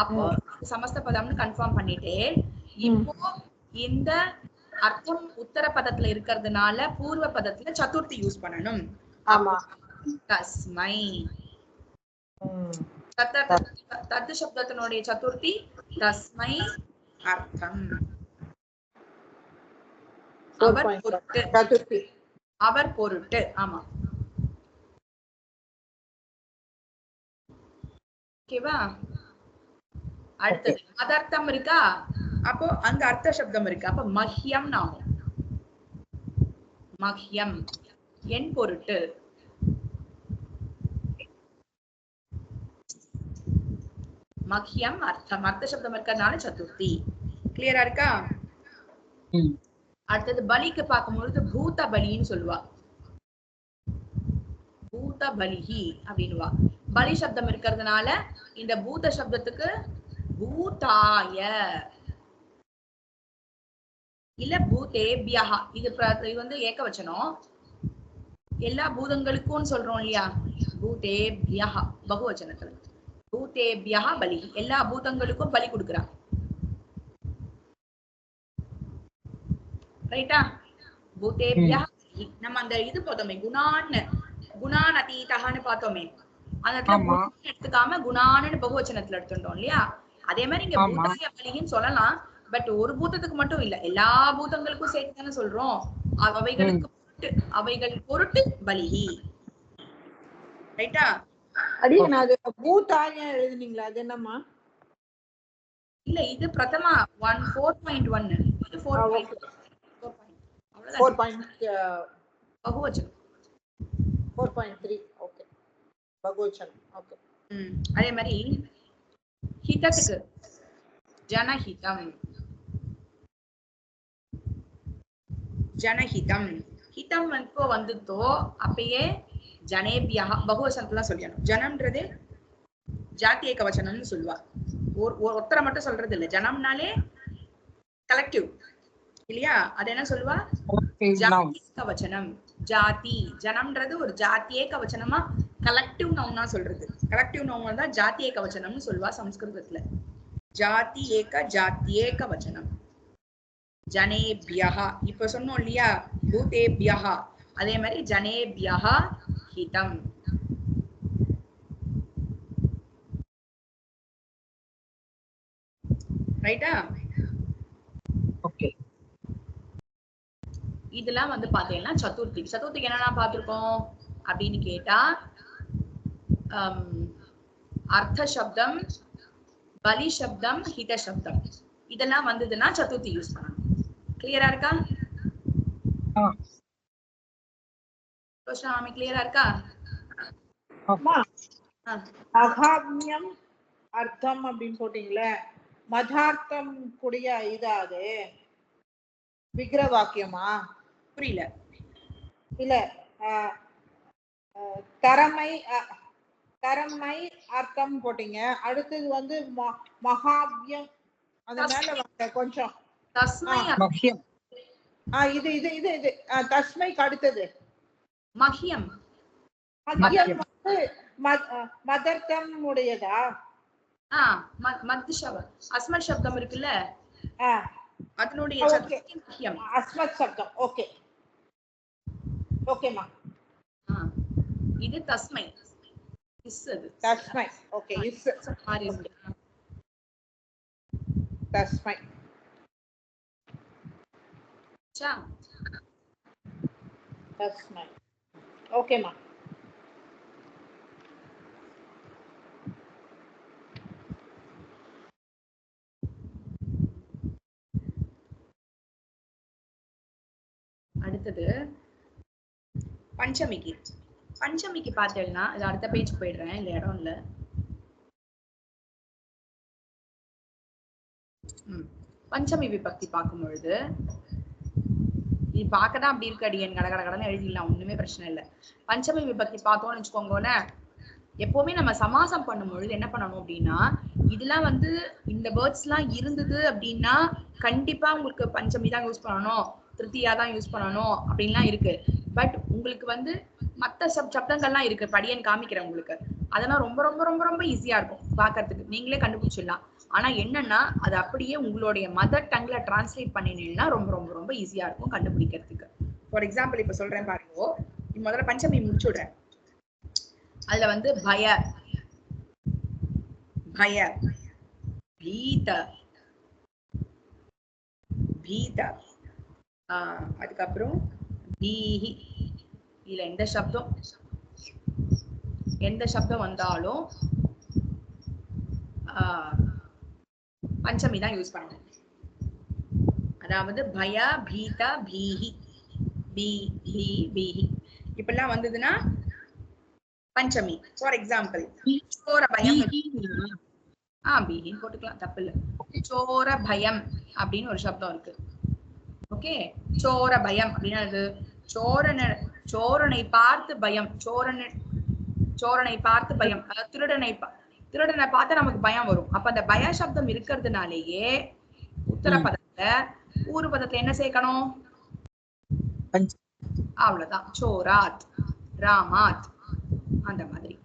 Speaker 3: அப்போ சமஸ்த பதம்னு கன்ஃபார்ம் பண்ணிட்டே. இப்போ இந்த அர்த்தம் உத்தர பதத்துல இருக்கிறதுனால பூர்வ பதத்துல சதுர்த்தி யூஸ் பண்ணணும்.
Speaker 2: ஆமா,
Speaker 3: தஸ்மை. தத்து சப்தத்தினுடைய சதுர்த்தி தஸ்மை அர்த்தம். அவர் பொருட்டு,
Speaker 2: சதுர்த்தி
Speaker 3: அவர் பொருட்டு. ஆமா, ஓகேவா? அடுத்தது மதர்த்தம் இருக்கா, அப்போ அங்க அர்த்த சப்தம் இருக்கு, அப்ப மஹ்யம் ஆகும். மஹ்யம் என் பொருட்டு. மஹ்யம் அர்த்தம், அர்த்த சப்தம் இருக்கிறதுனால சதுர்த்தி. கிளியரா இருக்கா? அடுத்தது பலிக்கு பார்க்கும்பொழுது பூத பலின்னு சொல்லுவா. பலிஹி அப்படின்னுவா. பலி சப்தம் இருக்கிறதுனால இந்த பூத சப்தத்துக்கு பூதாய இல்ல பூதேபியா, இது வந்து ஏகவச்சனம். எல்லா பூதங்களுக்கும் சொல்றோம் இல்லையா, பூதேபியா பகுவச்சனத்துல. பூதேபியா பலி, எல்லா பூதங்களுக்கும் பலி கொடுக்குறா. ரைட்டா? பூதேபியா நம்ம அந்த இது பார்த்தோமே, குணான் அதீதஹான்னு பார்த்தோமே, அந்த இடத்துல எடுத்துக்காம குணான்னு பகுவச்சனத்துல எடுத்துட்டோம் இல்லையா. அதே மாதிரி இங்க பூதாய பலின்னு சொல்லலாம். பட் ஒரு பூதத்துக்கு மட்டும் இல்ல, எல்லா பூதங்களுக்கும் சேர்த்து தானே சொல்றோம். அவைகள் பொருட்டு பலிஹி. ரைட்டா?
Speaker 2: அடியே அது பூதாய எழுதுனீங்களா? அது என்னம்மா?
Speaker 3: இல்ல இது பிரதமா 4.1, இது 4.2.
Speaker 2: 4.3 ஓகே பகுவச்சனம். ஓகே.
Speaker 3: அதே மாதிரி ஹிதத்துக்கு ஜனஹிதம். ஜனஹிதம் ஹிதம் எப்போ வந்துட்டோ அப்பயே ஜனேபியா பகுவசனத்துல சொல்லணும். ஜனம்ன்றது ஜாத்திய கவச்சனம்னு சொல்லுவா. ஒருத்தரை மட்டும் சொல்றது இல்ல. ஜனம்னாலே கலெக்டிவ் இல்லையா? அது என்ன சொல்லுவா? ஜாத்திய கவச்சனம். ஜாதி ஜனம்ன்றது ஒரு ஜாத்திய கவச்சனமா கலெக்டிவ் நவுனா சொல்றது. கலெக்டிவ் நவுன் தான் ஜாத்திய கவச்சனம்னு சொல்லுவா சம்ஸ்கிருதத்துல. ஜாதி ஏக ஜாத்தியே கவச்சனம். ஜனேபியஹ இப்ப சொன்னோம் இல்லையா, பூதேபியஹ, அதே மாதிரி ஜனேபியஹ ஹிதம். ரைட்டா?
Speaker 1: ஓகே.
Speaker 3: இதெல்லாம் வந்து பாத்தீங்கன்னா சதுர்த்திக்கு என்னெல்லாம் பார்த்திருக்கோம் அப்படின்னு கேட்டா, அர்த்த சப்தம், பலி சப்தம், ஹித சப்தம், இதெல்லாம் வந்ததுன்னா சதுர்த்தி யூஸ் பண்ணணும். கிளியரா இருக்கா? கிளியரா இருக்கா?
Speaker 2: அகாம்யம் அர்த்தம் அப்படின்னு போட்டீங்களே, மதார்த்தம் கூடிய இதாது விக்கிர வாக்கியமா?
Speaker 3: புரியல.
Speaker 2: இல்ல தரமை அர்த்தம் போட்டீங்க. அடுத்தது வந்து மகாபியம், அதனால கொஞ்சம்
Speaker 3: தஸ்மை.
Speaker 2: இது இது இது இது தஸ்மைக்கு அடுத்தது
Speaker 3: மஹ்யம்.
Speaker 2: மஹ்யம் வந்து மதர்த்தம் உடையதா?
Speaker 3: மத் சப்தம், அஸ்மத் சப்தம் இருக்குல்ல, அதனுடைய மஹ்யம்
Speaker 2: அஸ்மத் சப்தம். ஓகே ஓகேமா.
Speaker 3: இது தஸ்மை. அது
Speaker 2: தஸ்மை. ஓகே. தஸ்மை. தஸ்மை. ஓகேமா.
Speaker 3: அடுத்தது பஞ்சமிக்கு. பஞ்சமிக்கு பார்த்தேன்னா இது அடுத்த பேஜ் போயிடுறேன், இந்த இடம் இல்ல. பஞ்சமி விபக்தி பார்க்கும் பொழுது இது பார்க்கதான் அப்படி இருக்கு அடியன், கடகடன்னு எழுதிடலாம், ஒண்ணுமே பிரச்சனை இல்லை. பஞ்சமி விபக்தி பார்த்தோம்னு வச்சுக்கோங்களேன், எப்பவுமே நம்ம சமாசம் பண்ணும் பொழுது என்ன பண்ணணும் அப்படின்னா, இதெல்லாம் வந்து இந்த வேர்ட்ஸ் எல்லாம் இருந்தது அப்படின்னா கண்டிப்பா உங்களுக்கு பஞ்சமி தான் யூஸ் பண்ணணும், திருத்தியா தான் யூஸ் பண்ணணும் அப்படின்லாம் இருக்கு. பட் உங்களுக்கு வந்து மற்ற சப்தங்கள்லாம் இருக்கு, படியன் காமிக்கிறேன் உங்களுக்கு. அதெல்லாம் ரொம்ப ரொம்ப ரொம்ப ரொம்ப ஈஸியா இருக்கும் பாக்குறதுக்கு, நீங்களே கண்டுபிடிச்சிடலாம். ஆனா என்னன்னா அது அப்படியே உங்களுடைய மதர் டங்ல டிரான்ஸ்லேட் பண்ணினீங்கன்னா ரொம்ப ரொம்ப ரொம்ப ஈஸியா இருக்கும் கண்டுபிடிக்கிறதுக்கு. ஃபார் எக்ஸாம்பிள் இப்ப சொல்றேன் பாருங்க, முதல்ல பஞ்சமி முடிச்சுடுறேன். அதுல வந்து பய, பய, பீத, பீத, அதுக்கப்புறம் பீஹி. இதுல எந்த சப்தம் வந்தாலும் பஞ்சமி தான் யூஸ் பண்ணணும். அதாவது பய, பீத, பீஹி, பீஹி இப்பெல்லாம் வந்ததுன்னா பஞ்சமி. ஃபார் எக்ஸாம்பிள் சோர பயம், பீஹின்னு போட்டுக்கலாம், தப்பு இல்லை. சோர பயம் அப்படின்னு ஒரு சப்தம் இருக்கு. ஓகே, சோர பயம் அப்படின்னா சோரனை பார்த்து பயம், சோரனை பார்த்து பயம், திருடனை பார்த்தா நமக்கு பயம் வரும். அப்ப அந்த பய சப்தம் இருக்கிறதுனாலேயே உத்தர பதத்துல பூர்வ பதத்துல என்ன சேர்க்கணும்? அவ்வளவுதான். சோராத், ராமாத், அந்த மாதிரி.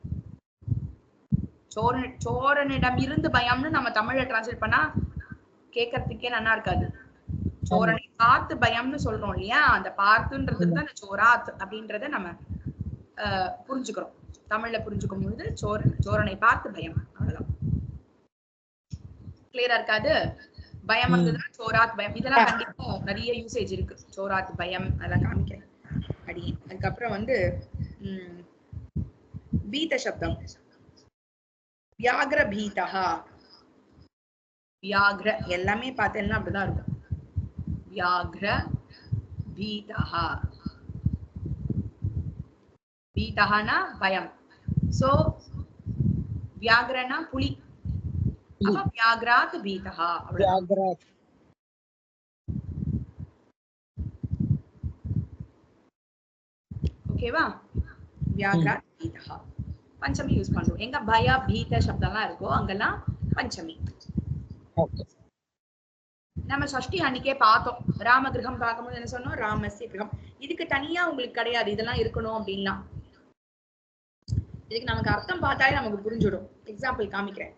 Speaker 3: சோரனிடம் இருந்து பயம்னு நம்ம தமிழ்ல டிரான்ஸ்லேட் பண்ணா கேட்கறதுக்கே நல்லா இருக்காது. சோரனை பார்த்து பயம்னு சொல்றோம் இல்லையா, அந்த பார்த்துன்றதுக்கு தான் அந்த சோராத் அப்படின்றத நம்ம புரிஞ்சுக்கிறோம். தமிழ்ல புரிஞ்சுக்கும் பொழுது சோரனை பார்த்து பயம், அவ்வளவுதான். கிளியரா இருக்காது? பயம் வந்ததுன்னா சோராத் பயம். இதெல்லாம் கண்டிப்பா நிறைய யூசேஜ் இருக்கு. சோராத் பயம் அதெல்லாம் காமிக்கிறேன் அடி. அதுக்கப்புறம் வந்து பீத சப்தம். வியாக்ர பீதஹா. வியாக்ர எல்லாமே பார்த்தேன்னா அப்படிதான் இருக்கும். வியாக்ர பீதஹா. பீதஹானா பயம். சோ வியாக்ரனா புலி. அப்ப வியாக்ராத் பீதஹா. ஓகேவா? வியாக்ராத் பீதஹா பஞ்சமி யூஸ் பண்றோம். எங்க பய பீத சப்தம்லாம் இருக்கோ அங்கெல்லாம் பஞ்சமி. நம்ம சஷ்டி அன்னைக்கே பார்த்தோம். ராம கிரகம் பார்க்கும்போது என்ன சொன்னோம்? ராமஸ்ய கிரகம். இதுக்கு தனியா உங்களுக்கு கிடையாது இதெல்லாம் இருக்கணும் அப்படின்லாம். இதுக்கு நமக்கு அர்த்தம் பார்த்தாலே நமக்கு புரிஞ்சிடும். எக்ஸாம்பிள் காமிக்கிறேன்.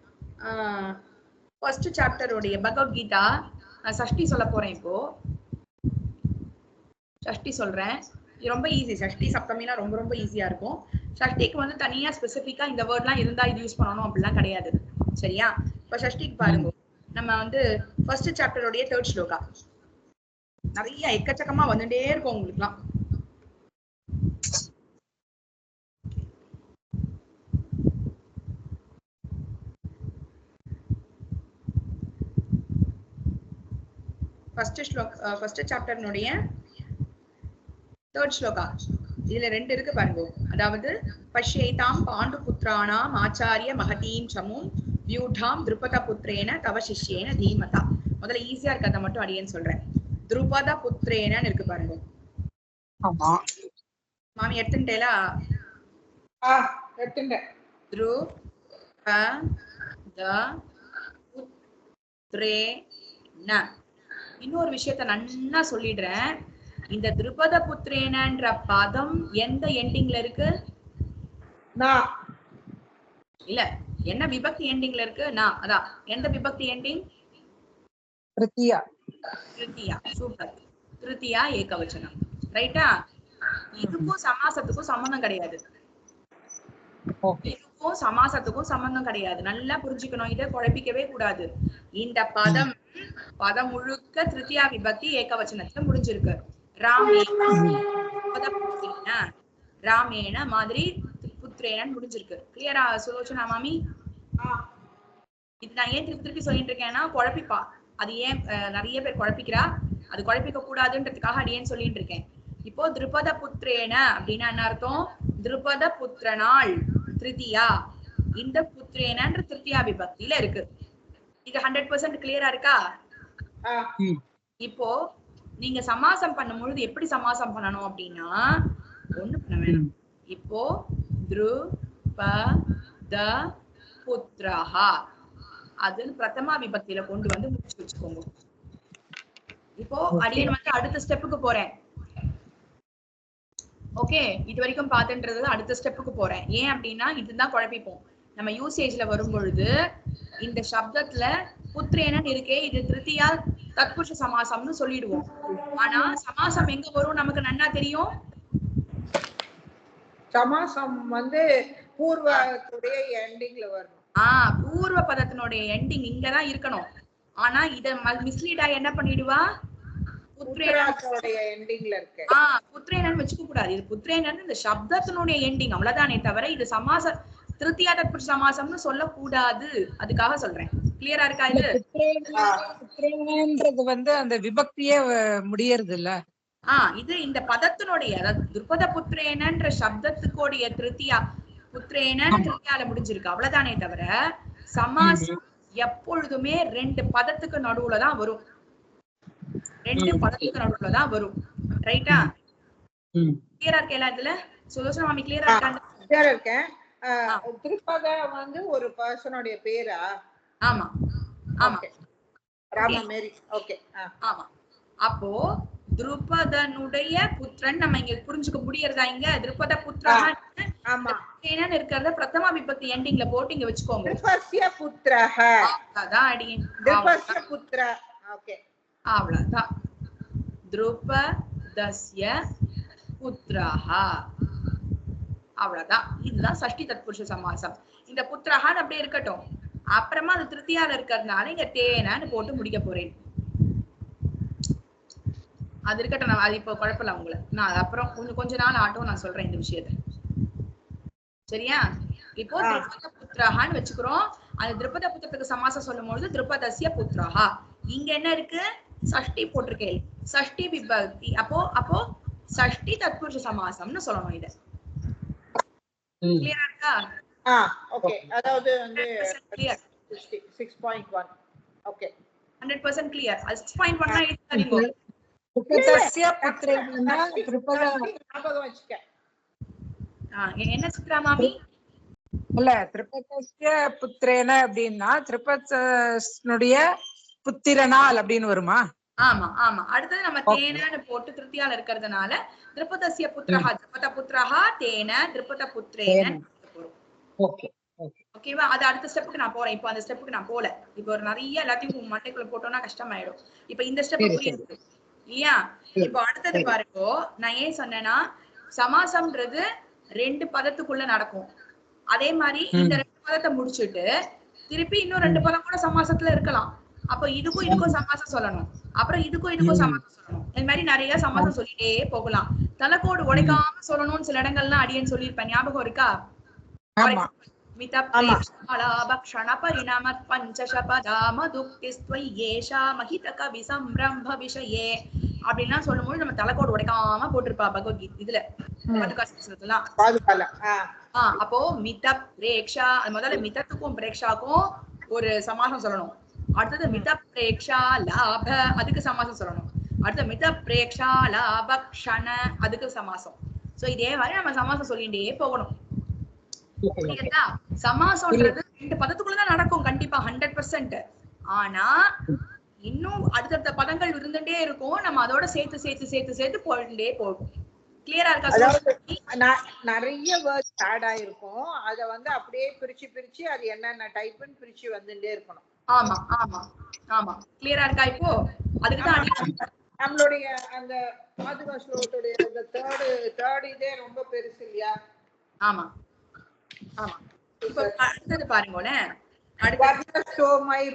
Speaker 3: ஃபர்ஸ்ட் சாப்டருடைய பகவத்கீதா சஷ்டி சொல்ல போறேன். இப்போ சஷ்டி சொல்றேன். ரொம்ப ஈஸி. சஷ்டி சப்தமிலாம் ரொம்ப ரொம்ப ஈஸியா இருக்கும். சஷ்டிக்கு வந்து தனியா ஸ்பெசிபிக்கா இந்த வேர்ட்லாம் இருந்தா இது யூஸ் பண்ணணும் அப்படிலாம் கிடையாது. சரியா? இப்ப சஷ்டிக்கு பாருங்க, நம்ம வந்து ஃபர்ஸ்ட் சாப்டருடைய 3rd ஸ்லோகா நிறைய எக்கச்சக்கமா வந்துட்டே இருக்கும் உங்களுக்குலாம். ஃபர்ஸ்ட் சாப்டர்னுடைய 3rd ஸ்லோகா. இதுல 2 இருக்கு பாருங்க. அதாவது பஷ்யைதாம் பாண்டு புத்ராணாம் ஆச்சாரிய மகதீம் சமும் வியூடாம் திருபத புத்ரேன தவ சிஷ்யேன தீமதா. முதல்ல ஈஸியா இருக்கத மட்டும் அடியேன்னு சொல்றேன். திருபத புத்ரேனன்னு இருக்கு பாருங்க.
Speaker 1: ஆமா
Speaker 3: மாமி எடுத்துட்டேலா?
Speaker 2: எடுத்துட்டேன்.
Speaker 3: புத்ரேன. இன்னொரு விஷயத்த நன்னா சொல்லிடுறேன். இந்த திருபத புத்ரேனன்ற பதம் எந்த எண்டிங்ல இருக்கு? இல்ல, என்ன விபக்தி எண்டிங்ல இருக்கு? அதான். எந்த விபக்தி எண்டிங்?
Speaker 1: திருத்தியா.
Speaker 3: திருத்தியா. சூப்பர். திருத்தியா ஏகவச்சனம். ரைட்டா? இதுக்கும் சமாசத்துக்கும் சம்பந்தம் கிடையாது. இதுக்கும் சமாசத்துக்கும் சம்பந்தம் கிடையாது. நல்லா புரிஞ்சுக்கணும். இதை குழப்பிக்கவே கூடாது. இந்த பதம் முழுக்க திருத்தியா விபக்தி ஏகவச்சனத்துல முடிஞ்சிருக்கு. ராமேன மாதிரி புத்ரேனன் முடிஞ்சிருக்கு. கிளியரா சுலோச்சனா மாமி? இது நான் ஏன் திருப்பி சொல்லிட்டு இருக்கேன்னா குழப்பிப்பா. அது ஏன் நிறைய பேர் குழப்பிக்கிறா, அது குழப்பிக்க கூடாதுன்றதுக்காக அது ஏன் சொல்லிட்டு இருக்கேன். இப்போ திருபத புத்ரேன அப்படின்னா என்ன அர்த்தம்? திருபத புத்திரனால் திருத்தியா. இந்த புத்ரேனன்ற திருத்தியா விபக்தியில இருக்கு. இது 100% கிளியரா இருக்கா? இப்போ நீங்க சமாசம் பண்ணும்பொழுது எப்படி சமாசம் பண்ணணும் அப்படின்னா ஒண்ணு பண்ண வேணும். இப்போ திருபத புத்ரஹா அது பிரதமா விபக்தியில கொண்டு வந்து முடிச்சு வச்சுக்கோங்க. இப்போ அடியன் வந்து அடுத்த ஸ்டெப்புக்கு போறேன். ஓகே, இது வரைக்கும் பாத்துன்றது அடுத்த ஸ்டெப்புக்கு போறேன். ஏன் அப்படின்னா இதுதான் குழப்பிப்போம். நம்ம யூசேஜ்ல வரும் பொழுது இந்த சப்தத்துல புத்ரேனன் இருக்கே, இது திருத்தியா தத்புருஷ சமாசம்னு சொல்லிடுவோம். ஆனா சமாசம் எங்க வரும் நமக்கு நன்னா தெரியும்.
Speaker 2: சமாசம் வந்து பூர்வத்துடைய எண்டிங்ல வரும்.
Speaker 3: பூர்வ பதத்தினுடைய எண்டிங் இங்கதான் இருக்கணும். ஆனா இத மிஸ்லீடா என்ன பண்ணிடுவா?
Speaker 2: புத்ரேனனுடைய எண்டிங்ல இருக்கு.
Speaker 3: புத்ரேனன் வச்சுக்க கூடாது. இது புத்ரேனன் இந்த சப்தத்தினுடைய எண்டிங் அவ்வளவுதானே தவிர இது சமாச திருத்தியா தத்புருஷ சமாசம்னு சொல்ல கூடாது. அதுக்காக சொல்றேன். கிளியரா இருக்கா? இது
Speaker 1: புத்ரேனன்றது வந்து அந்த விபக்தியே முடியறது இல்ல.
Speaker 3: இது இந்த பதத்தினுடைய அதாவது திருபத புத்ரேனன்ற சப்தத்துக்குடைய திருத்தியா புத்ரேனன் திருத்தியால முடிஞ்சிருக்கு அவ்வளவுதானே தவிர சமாசம் எப்பொழுதுமே 2 பதத்துக்கு நடுவுலதான் வரும். 2 பதத்துக்கு நடுவுலதான் வரும். ரைட்டா? கிளியரா இருக்கேல? இதுல சுலோச்சனா மாமி கிளியரா இருக்காங்க?
Speaker 2: கிளியரா இருக்கேன். திருப்பத வந்து ஒரு பர்சனுடைய பேரா?
Speaker 3: ஆமா ஆமா
Speaker 2: ராமமேரி. ஓகே.
Speaker 3: ஆமா. அப்போ திருபதனுடைய புத்திரன் நம்ம இங்க புரிஞ்சுக்க முடியறதா? இங்க திருபத புத்திரஹ
Speaker 2: ஆமா
Speaker 3: தேனன்னு இருக்கிறத பிரதம விபக்தி எண்டிங்ல போட்டு இங்க வச்சுக்கோங்க.
Speaker 2: திருபஸ்ய புத்திரஹ.
Speaker 3: அதான் அடி.
Speaker 2: திருபஸ்ய புத்திர. ஓகே
Speaker 3: அவ்வளவுதான். திருபதஸ்ய புத்திரஹ. அவ்வளவுதான். இதுதான் சஷ்டி தத்புருஷ சமாசம். இந்த புத்திரஹான்னு அப்படியே இருக்கட்டும். அப்புறமா அது திருத்தியால இருக்கிறதுனால இங்க தேனன்னு போட்டு முடிக்க போறேன். அது இருக்கட்டும். நான் அது இப்போ குழப்பல உங்களை. நான் அப்புறம் கொஞ்ச நாள் ஆட்டும் நான் சொல்றேன் இந்த விஷயத்த. சரியா? இப்போ திருப்பத புத்திரஹான்னு வச்சுக்கிறோம். அந்த திருப்பத புத்திரத்துக்கு சமாசம் சொல்லும் பொழுது திருப்பதஸ்ய புத்திரஹா. இங்க என்ன இருக்கு? சஷ்டி போட்டிருக்கேன். சஷ்டி விபக்தி. அப்போ சஷ்டி தத்புருஷ சமாசம்னு சொல்லணும் இத. கிளியரா இருக்கா?
Speaker 2: ஓகே. அதாவது வந்து
Speaker 3: 6.1.
Speaker 2: Okay
Speaker 3: 100% clear. அது 6.1 னா எழுதிட்டீங்க.
Speaker 1: திருப்பதஸ்ய புத்திரேன திருப்பத
Speaker 2: ஞாபகம் வச்சுக்க.
Speaker 3: என்ன சித்ரா மாமி?
Speaker 1: இல்ல திருப்பதஸ்ய புத்திரேன அப்படின்னா திருப்பதனுடைய புத்திரனால் அப்படின்னு வருமா?
Speaker 3: ஆமா ஆமா. அடுத்தது நம்ம தேனன்னு போட்டு திருத்தியால இருக்கிறதுனால திருப்பதஸ்ய புத்திரஹா திருப்பத புத்திரஹா தேன திருப்பத புத்திரேன போறோம்.
Speaker 1: ஓகே ஓகே
Speaker 3: ஓகேவா? அது அடுத்த ஸ்டெப்புக்கு நான் போறேன். இப்போ அந்த ஸ்டெப்புக்கு நான் போல. இப்போ ஒரு நிறைய எல்லாத்தையும் மண்டைக்குள்ள போட்டோம்னா கஷ்டமாயிடும். இப்போ இந்த ஸ்டெப் புரியுது இல்லையா? இப்போ அடுத்தது பாருங்க. நான் ஏன் சொன்னேன்னா சமாசம்ன்றது 2 பதத்துக்குள்ள நடக்கும். அதே மாதிரி இந்த 2 பதத்தை முடிச்சுட்டு திருப்பி இன்னும் 2 பதம் கூட சமாசத்துல இருக்கலாம். அப்ப இதுக்கும் சமாசம் சொல்லணும். அப்புறம் இதுக்கும் சமாசம் சொல்லணும். இந்த மாதிரி நிறைய சமாசம் சொல்லிட்டே போகலாம். தலைக்கோடு உடைக்காம சொல்லணும்னு சில இடங்கள்லாம் அடியேன்னு சொல்லியிருப்பேன். ஞாபகம் இருக்கா? மித பிரேக்ஷாலாபக்ஷண பரிணாமத் பஞ்சசபதா மதுக்திஸ்த்வை ஏஷா மஹிதக விசம்ரம்ப விஷயே அப்படின்லாம் சொல்லும்போது நம்ம தலைக்கோடு உடைக்காம போட்டிருப்பா பகவத்கீதை இதுல பதுகாசலாம். அப்போ மித பிரேக்ஷா முதல்ல மிதத்துக்கும் பிரேக்ஷாக்கும் ஒரு சமாசம் சொல்லணும். அடுத்தது மித பிரேக்ஷா லாப அதுக்கு சமாசம் சொல்லணும். அடுத்த மித பிரேக்ஷா லாபக்ஷண அதுக்கு சமாசம். சோ இதே மாதிரி நம்ம சமாசம் சொல்லிட்டே போகணும். சமாசம்ன்றது 2 பதத்துக்குள்ளதான் நடக்கும் கண்டிப்பா 100%. ஆனா இன்னும் அடுத்தடுத்த பதங்கள் இருந்துட்டே இருக்கும். நம்ம அதோட சேர்த்து போயிட்டே போகும். கிளியரா இருக்கா?
Speaker 2: நிறைய வேர்ட்ஸ் ஆட் ஆயிருக்கும். அத வந்து அப்படியே பிரிச்சு அது என்னென்ன டைப்னு பிரிச்சு வந்துட்டே இருக்கணும்.
Speaker 3: ஆமா ஆமா ஆமா. கிளியரா இருக்கா? இப்போ அதுக்குதான்
Speaker 2: நம்மளுடைய அந்த பாதுகா ஸ்லோகத்துடைய அந்த தேர்ட் இதே ரொம்ப பெருசு இல்லையா?
Speaker 3: ஆமா ஆமா. இப்போ அடுத்தது பாருங்களேன்.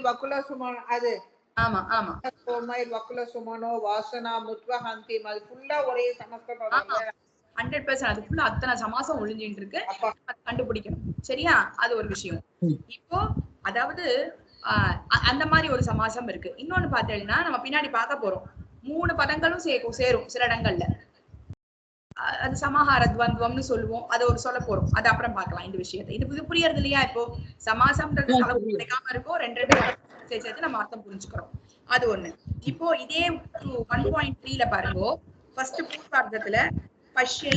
Speaker 2: வக்குல சுமன் அது
Speaker 3: ஆமா ஆமா.
Speaker 2: சோமைர் வக்குல சுமனோ வாசனா முத்வஹந்தி அது ஃபுல்லா ஒரே சமஸ்கிருதம்.
Speaker 3: 100% அது ஃபுல்லா அத்தனை சமாசம் ஒளிஞ்சிட்டு இருக்கு. கண்டுபிடிக்கணும். சரியா? அது ஒரு விஷயம். இப்போ அதாவது அந்த மாதிரி ஒரு சமாசம் இருக்கு. இன்னொன்னு பார்த்தேன்னா நம்ம பின்னாடி பார்க்க போறோம். 3 பதங்களும் சேரும் சில இடங்கள்ல. அது சமாஹார துவந்தம்னு சொல்லுவோம். அதை ஒரு சொல்ல போறோம். அது அப்புறம் பார்க்கலாம் இந்த விஷயத்தை. இது புரியறது இல்லையா? இப்போ சமாசம்ன்றது தலைக்காம இருக்கும். 2 சேர்த்து நம்ம அர்த்தம் புரிஞ்சுக்கிறோம். அது ஒண்ணு. இப்போ இதே 1.3ல பாருங்க. ஃபர்ஸ்ட் பூர்வார்த்தத்துல பஷ்யை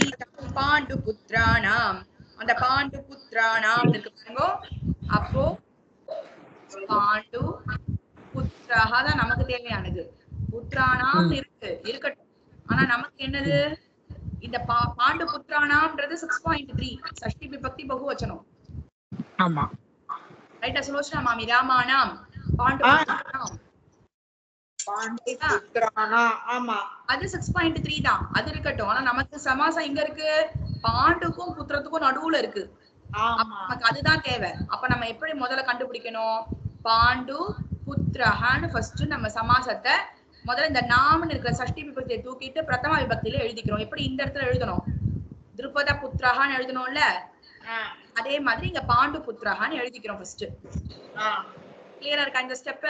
Speaker 3: பாண்டு புத்ரானாம் அந்த பாண்டு புத்ரானாம் இருக்கு பாருங்க. அப்போ பாண்டு புத்ராஹா தான் நமக்கு தேவையானது. புத்ரானாம் இருக்கட்டும். ஆனா நமக்கு என்னது? இந்த பாண்டு புத்ரானாம்ன்றது 6.3 சஷ்டி விபக்தி பகுவச்சனம்.
Speaker 1: ஆமா
Speaker 3: ரைட்டா சுலோச்சனா மாமி? ராமானாம் பாண்டு புத்ரானாம்
Speaker 2: ஆமா
Speaker 3: அது 6.3 தான். அது இருக்கட்டும். ஆனா நமக்கு சமாசம் எங்க இருக்கு? பாண்டுக்கும் புத்திரத்துக்கும் நடுவுல இருக்கு. நமக்கு அதுதான் தேவை. அப்ப நம்ம எப்படி முதல்ல கண்டுபிடிக்கணும்? பாண்டு புத்ரஹான்னு ஃபர்ஸ்ட் நம்ம சமாசத்தை முதல்ல இந்த நாம்னு இருக்கிற சஷ்டி விபக்தியை தூக்கிட்டு பிரதம விபக்தியில எழுதிக்கிறோம். எப்படி இந்த இடத்துல எழுதணும்? திருப்பத புத்ரஹான்னு எழுதணும்ல. அதே மாதிரி இங்க பாண்டு புத்ரஹான்னு எழுதிக்கிறோம் ஃபர்ஸ்ட். கிளியரா இருக்கா இந்த ஸ்டெப்?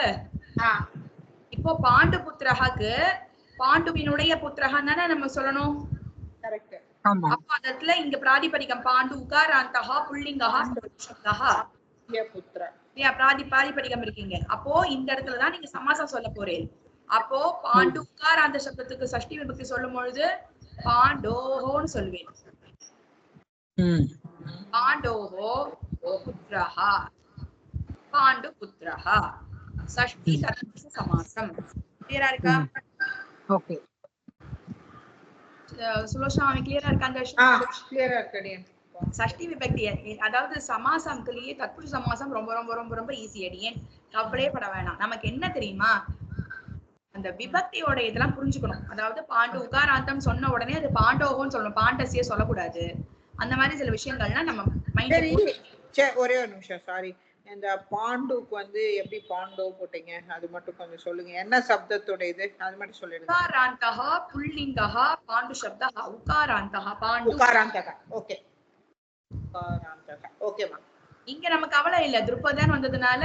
Speaker 3: இப்போ பாண்டு புத்திரஹாக்கு பாண்டுவினுடைய புத்திரஹான்னு தானே நம்ம சொல்லணும். அப்போ அந்த இடத்துல இங்க பிராதிபதிகம் பாண்டு உகாராந்தஹா புல்லிங்கஹா சப்தஹா பிராதிபதிகம் இருக்கீங்க. அப்போ இந்த இடத்துலதான் நீங்க சமாசம் சொல்ல போறீங்க. அப்போ பாண்டு உகாராந்த சப்தத்துக்கு சஷ்டி விபக்தி சொல்லும் பொழுது பாண்டோஹோன்னு சொல்லுவேன். பாண்டோஹோ புத்திரஹ பாண்டுபுத்திரஹ ஷஷ்டி தத்புருஷ சமாசம். கிளியரா இருக்கா?
Speaker 1: ஓகே.
Speaker 3: சுலோஷனா கிளியரா இருக்கா? அந்த
Speaker 2: கிளியரா இருக்கடி.
Speaker 3: சஷ்டி விபக்தி அதாவது சமாசம்லயே தத்புருஷ சமாசம் ரொம்ப ரொம்ப ரொம்ப ரொம்ப ஈஸி அடியேன், கவலையே பட வேணாம். நமக்கு என்ன தெரியுமா, அந்த விபக்தியோட இதெல்லாம் புரிஞ்சுக்கணும். அதாவது பாண்டு உகாராந்தம் சொன்ன உடனே அது பாண்டோகோன்னு சொல்லணும், பாண்டசியே சொல்லக்கூடாது. அந்த மாதிரி சில விஷயங்கள்லாம் நம்ம
Speaker 2: ஒரே ஒரு நிமிஷம் சாரி, இந்த பாண்டுக்கு வந்து எப்படி பாண்டோ போட்டீங்க அது மட்டும் கொஞ்சம் சொல்லுங்க. என்ன சப்தத்தோட இது அது மட்டும் சொல்லிடுங்க.
Speaker 3: உகாராந்தஹ புல்லிங்கஹ பாண்டு சப்தஹ உகாராந்தஹ பாண்டு
Speaker 2: உகாராந்தஹ. ஓகே உகாராந்தஹ. ஓகேமா. இங்க
Speaker 3: நமக்கு கவலை இல்ல, திருப்பதன் வந்ததுனால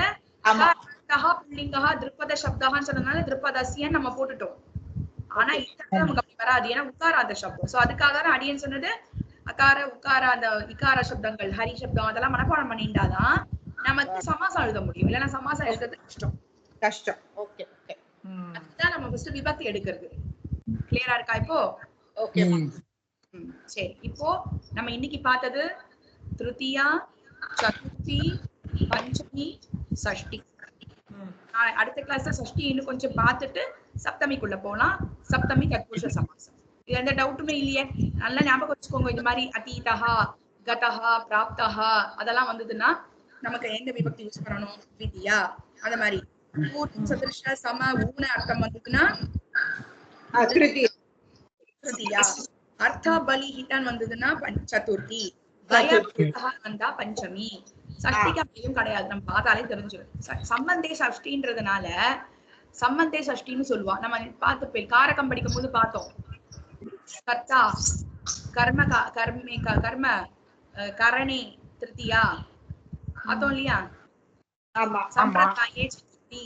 Speaker 3: உகாராந்தஹ புல்லிங்கஹ திருப்பத சப்தஹன்னு சொன்னதுனால திருப்பதஸ்யன்னு நம்ம போட்டுட்டோம். ஆனா இந்த நமக்கு அப்படி வராது, ஏன்னா உகாராந்த சப்தம். சோ அதுக்காக தான் அடியன் சொன்னது அகார உகார அந்த இகார சப்தங்கள் ஹரி சப்தம் அதெல்லாம் மனப்பாடம் பண்ணிட்டாதான் நமக்கு சமாசம் எழுத முடியும், இல்லைன்னா சமாசம் எழுதுறது கஷ்டம்.
Speaker 2: Okay okay.
Speaker 3: அதுதான் நம்ம ஃபர்ஸ்ட் விபக்தி எடுக்கிறது. கிளியரா இருக்கா இப்போ?
Speaker 2: ஓகே.
Speaker 3: சரி, இப்போ நம்ம இன்னைக்கு பார்த்தது திருத்தியா, சதுர்த்தி, பஞ்சமி, சஷ்டி. அடுத்த கிளாஸ்ல சஷ்டி இன்னும் கொஞ்சம் பார்த்துட்டு சப்தமிக்குள்ள போலாம். சப்தமி தத்புருஷ சமாசம். இது எந்த டவுட்டுமே இல்லையே, நல்லா ஞாபகம் வச்சுக்கோங்க. இந்த மாதிரி அதீதஹா, கதஹா, பிராப்தஹா அதெல்லாம் வந்ததுன்னா நமக்கு எந்த விபக்தி யூஸ் பண்ணணும், விதியா அந்த மாதிரி. பூர்ண சதிருஷ சம ஊன அர்த்தம் வந்ததுன்னா திருத்தியா, அர்த்த பலி ஹிதன் வந்ததுன்னா சதுர்த்தி, வந்தா பஞ்சமி. சஷ்டிக்கு அப்படியும் கிடையாது, நம்ம பார்த்தாலே தெரிஞ்சிடும். சம்பந்தே சஷ்டின்றதுனால சம்பந்தே சஷ்டின்னு சொல்லுவா. நம்ம பார்த்து காரகம் படிக்கும் போது பார்த்தோம், கர்த்தா கர்ம கர்ம கரணே திருத்தியா பார்த்தோம் இல்லையா? சம்பிரதாயே சஷ்டி,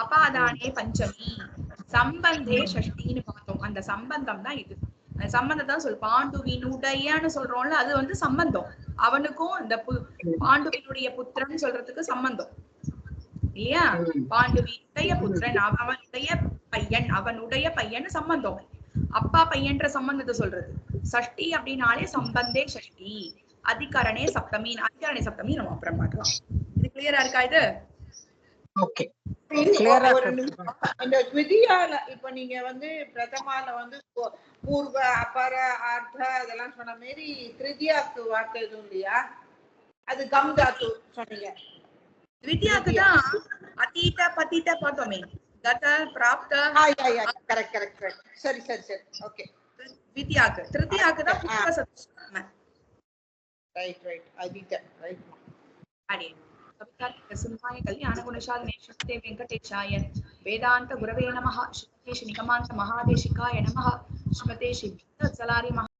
Speaker 3: அபாதானே பஞ்சமி, சம்பந்தே சஷ்டின்னு பார்த்தோம். அந்த சம்பந்தம் தான் இது. சம்பந்தம் தான் சொல்லு. பாண்டுவினுடையன்னு சொல்றோம்ல, அது வந்து சம்பந்தம். அவனுக்கும் இந்த பாண்டுவினுடைய புத்திரன் சொல்றதுக்கு சம்பந்தம் இல்லையா? பாண்டுவினுடைய புத்திரன், அவனுடைய பையன் சம்பந்தம். அப்பா பையன்ற சம்பந்தத்தை சொல்றது. சஷ்டி அப்படின்னாலே சம்பந்தே சஷ்டி, அதிகரணே சப்தமி. அதிகரணே சப்தமி நம்ம அப்புறம் பார்க்கலாம். இது கிளியரா இருக்கா? இது
Speaker 1: ஓகே.
Speaker 2: இந்த விதியால இப்ப நீங்க வந்து பிரதமால வந்து பூர்வ அபர ஆர்த்த அதெல்லாம் சொன்ன மாதிரி திருதியாக்கு வார்த்தை எதுவும் இல்லையா? அது கம் தாத்து சொன்னீங்க.
Speaker 3: திருதியாக்கு தான் அதீத பதித பார்த்தோமே, கத பிராப்த.
Speaker 2: Correct correct correct. சரி சரி சரி. ஓகே.
Speaker 3: விதியாக்கு திருதியாக்கு தான் பூர்வ சத்யம்.
Speaker 2: Right right. அதீத ரைட். அடி
Speaker 3: सिंहाय कल्याण गुणशालिने श्रीमते वेंकटेशाय वेदांत गुरवे नमः। श्रीमते श्री निगमांत महादेशिकाय नमः। श्रीमते श्री